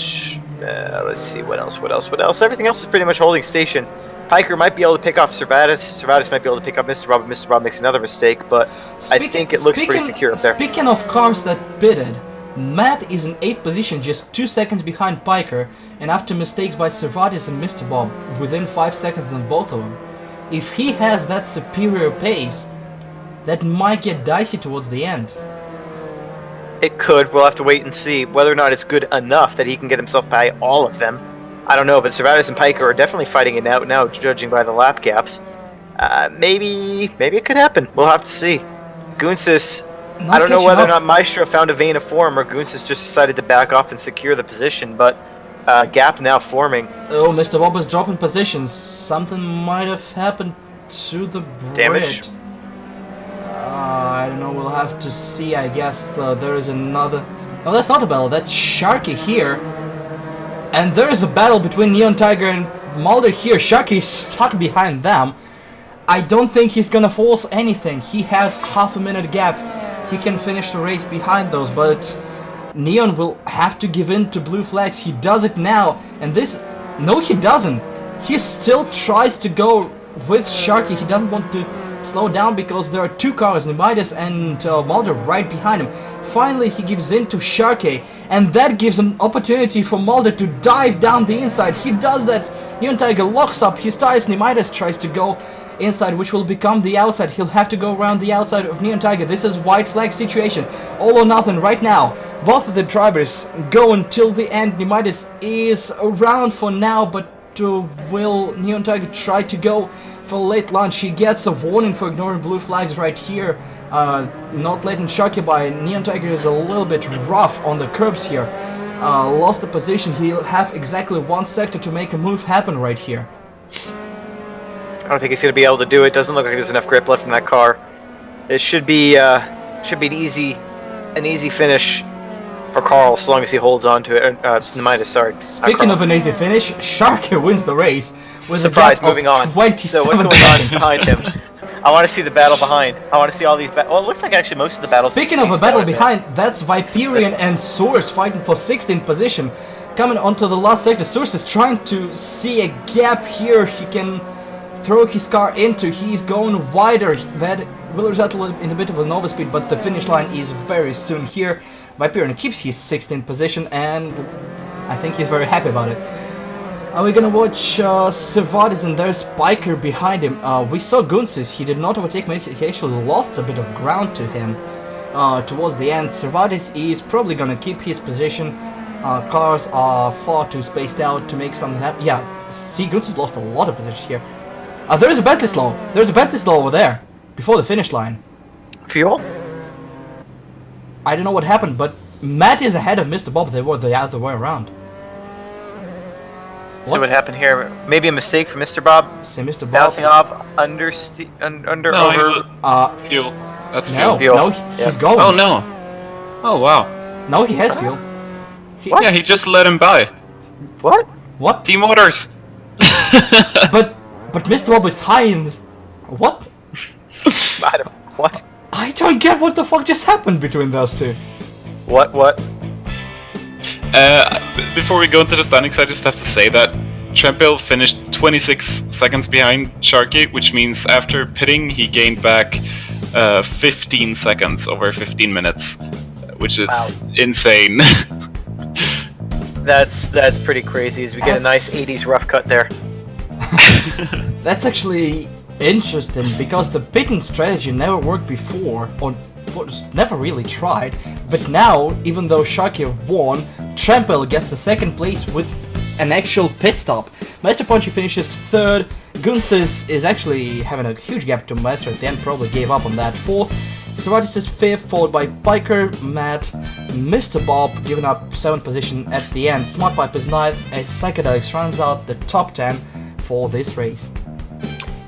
let's see, what else? Everything else is pretty much holding station. Piker might be able to pick off Servatis. Servatis might be able to pick up Mr. Bob, and Mr. Bob makes another mistake, but I think it looks pretty secure up there. Speaking of cars that pitted, Matt is in 8th position, just 2 seconds behind Piker, and after mistakes by Servatis and Mr. Bob, within 5 seconds on both of them. If he has that superior pace, that might get dicey towards the end. It could. We'll have to wait and see whether or not it's good enough that he can get himself by all of them. I don't know, but Servatis and Piker are definitely fighting it out now, judging by the lap gaps. Maybe it could happen. We'll have to see. Gunsis, I don't know whether or not Maestro found a vein of form or Gunsis just decided to back off and secure the position, but gap now forming. Oh, Mr. Bob is dropping positions. Something might have happened to the bridge. Damage? I don't know, we'll have to see, I guess. There is another... No, that's not a battle, that's Sharky here. And there is a battle between Neon Tiger and Mulder here. Sharky is stuck behind them. I don't think he's gonna force anything. He has half a minute gap. He can finish the race behind those, but Neon will have to give in to blue flags. He does it now, and this... No, he doesn't. He still tries to go with Sharky. He doesn't want to slow down because there are 2 cars, Nemidas and Mulder, right behind him. Finally, he gives in to Sharky, and that gives an opportunity for Mulder to dive down the inside. He does that. Neon Tiger locks up his tires. Nemidas tries to go inside, which will become the outside. He'll have to go around the outside of Neon Tiger. This is white flag situation. All or nothing right now. Both of the drivers go until the end. Nemidas is around for now, but will Neon Tiger try to go for late launch? He gets a warning for ignoring blue flags right here. Not letting Sharky by. Neon Tiger is a little bit rough on the curbs here. Lost the position. He'll have exactly 1 sector to make a move happen right here. I don't think he's going to be able to do it. Doesn't look like there's enough grip left in that car. It should be an easy finish for Carl, as long as he holds on to it. Minus, sorry. Speaking of an easy finish, Sharky wins the race with Surprise, a gap moving of on. 27 So what's going seconds. on behind him? I want to see the battle behind. I want to see all these well, it looks like actually most of the battles... Speaking of a battle behind, that's Viperion and Source fighting for 16th position. Coming onto the last sector, Source is trying to see a gap here he can throw his car into. He's going wider. That will result in a bit of an overspeed, but the finish line is very soon here. Viperion keeps his 16th position, and I think he's very happy about it. Are we gonna watch Servatis, and there's Spiker behind him. We saw Gunsis, he did not overtake me, he actually lost a bit of ground to him towards the end. Servatis is probably gonna keep his position. Cars are far too spaced out to make something happen. Yeah, see, Gunsis lost a lot of position here. There's a Bentley slow. There's a Bentley slow over there, before the finish line. Fuel? I don't know what happened, but Matt is ahead of Mr. Bob. They were the other way around. So what happened here? Maybe a mistake for Mr. Bob? Say Mr. Bob. Bouncing off under No, over... fuel. That's No, fuel. no, he's going. Oh no. Oh wow. No, he has fuel. Yeah, he just let him by. What? What? Team orders. But Mr. Bob is high in this. What? What? I don't get what the fuck just happened between those two. What? Before we go into the standings, I just have to say that Trempel finished 26 seconds behind Sharky, which means after pitting, he gained back 15 seconds over 15 minutes, which is insane. That's pretty crazy, as we get a nice 80s rough cut there. That's actually interesting, because the pitting strategy never worked before, or was never really tried, but now, even though Sharky won, Trempel gets the second place with an actual pit stop. Master Punchy finishes third. Gunsis is actually having a huge gap to Master at the end, probably gave up on that. Fourth. Servatis is fifth, followed by Biker, Matt, Mr. Bob giving up 7th position at the end. Smart Pipe is 9th, and Psychedelics rounds out the top 10 for this race.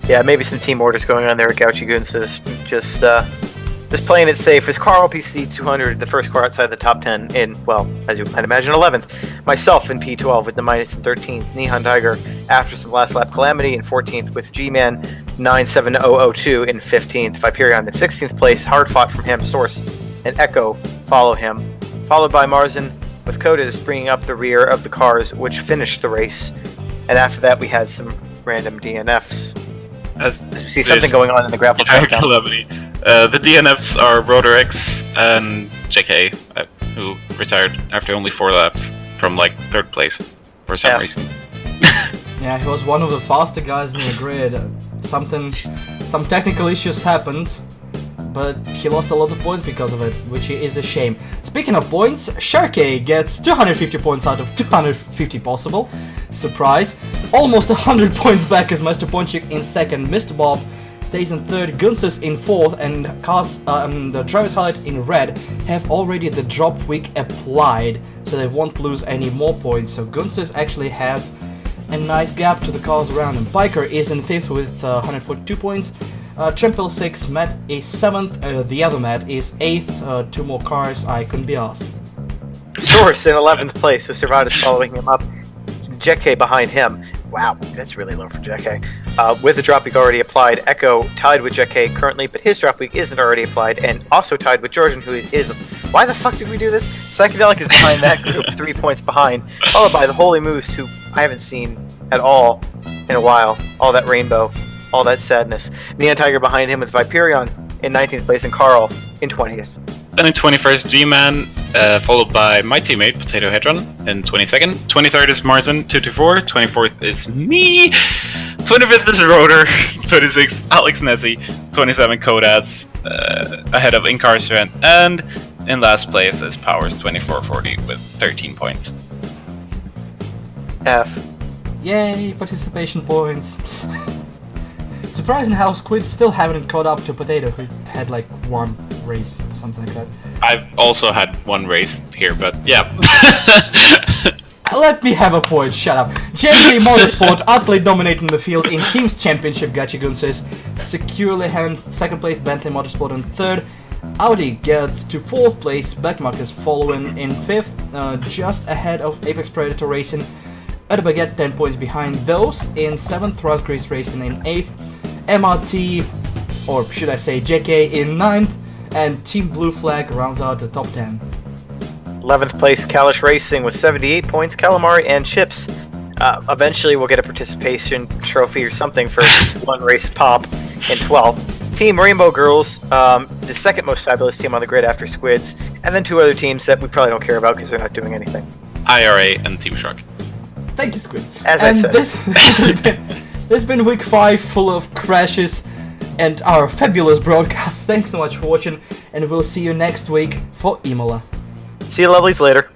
Yeah, maybe some team orders going on there at Gauchi Gunsis. Just playing it safe. Is Carl PC 200, the first car outside the top 10 in, well, as you might imagine, 11th. Myself in P12 with the minus in 13th. Nihon Tiger after some last lap calamity in 14th, with G-Man 97002 in 15th. Viperion in 16th place. Hard fought from him. Source and Echo follow him. Followed by Marzen, with Kodas bringing up the rear of the cars, which finished the race. And after that, we had some random DNFs. See something going on in the grapple track now. Calamity. The DNFs are Rotor X and JK, who retired after only 4 laps from like 3rd place for some reason. Yeah, he was one of the faster guys in the grid. Some technical issues happened, but he lost a lot of points because of it, which is a shame. Speaking of points, Sharky gets 250 points out of 250 possible. Surprise. Almost 100 points back as Master Ponchik in 2nd. Mr. Bob stays in 3rd, Gunsis in 4th, and the driver's highlight in red have already the drop week applied, so they won't lose any more points. So Gunsis actually has a nice gap to the cars around him. Biker is in 5th with 142 points. Trempel 6th, Matt is 7th, the other Matt is 8th, 2 more cars, I couldn't be asked. Source in 11th place, with Servatis following him up. JK behind him. Wow, that's really low for JK. With the drop week already applied, Echo tied with JK currently, but his drop week isn't already applied, and also tied with Georgian, who is... Why the fuck did we do this? Psychedelic is behind that group, 3 points behind, followed by the Holy Moose, who I haven't seen at all in a while. All that rainbow, all that sadness. Neon Tiger behind him with Viperion in 19th place, and Carl in 20th. Then in 21st, G-Man, followed by my teammate, Potato Hedron, in 22nd. 23rd is Marzen, 224. 24th is me. 25th is Rotor. 26th, Alex Nessie. 27th, Kodas, ahead of Incarcerant. And in last place is Powers, 2440, with 13 points. F. Yay, participation points. Surprising how Squid still haven't caught up to Potato, who had like 1 race or something like that. I've also had 1 race here, but yeah. let me have a point, shut up. JK Motorsport, utterly dominating the field in Teams Championship, Gachigun says. Securely held second place, Bentley Motorsport on third. Audi gets to fourth place, Backmarkers following in fifth, just ahead of Apex Predator Racing. Other Baguette 10 points behind those. In seventh, Rust Grease Racing in eighth. MRT, or should I say JK, in ninth. And Team Blue Flag rounds out the top 10. 11th place, Kalish Racing with 78 points, Calamari and Chips. Eventually we'll get a participation trophy or something for one race pop in 12th. Team Rainbow Girls, the second most fabulous team on the grid after Squids, and then two other teams that we probably don't care about because they're not doing anything. IRA and Team Shark. Thank you, Squid. As I said. This has been week 5 full of crashes and our fabulous broadcast. Thanks so much for watching, and we'll see you next week for Imola. See you lovelies later.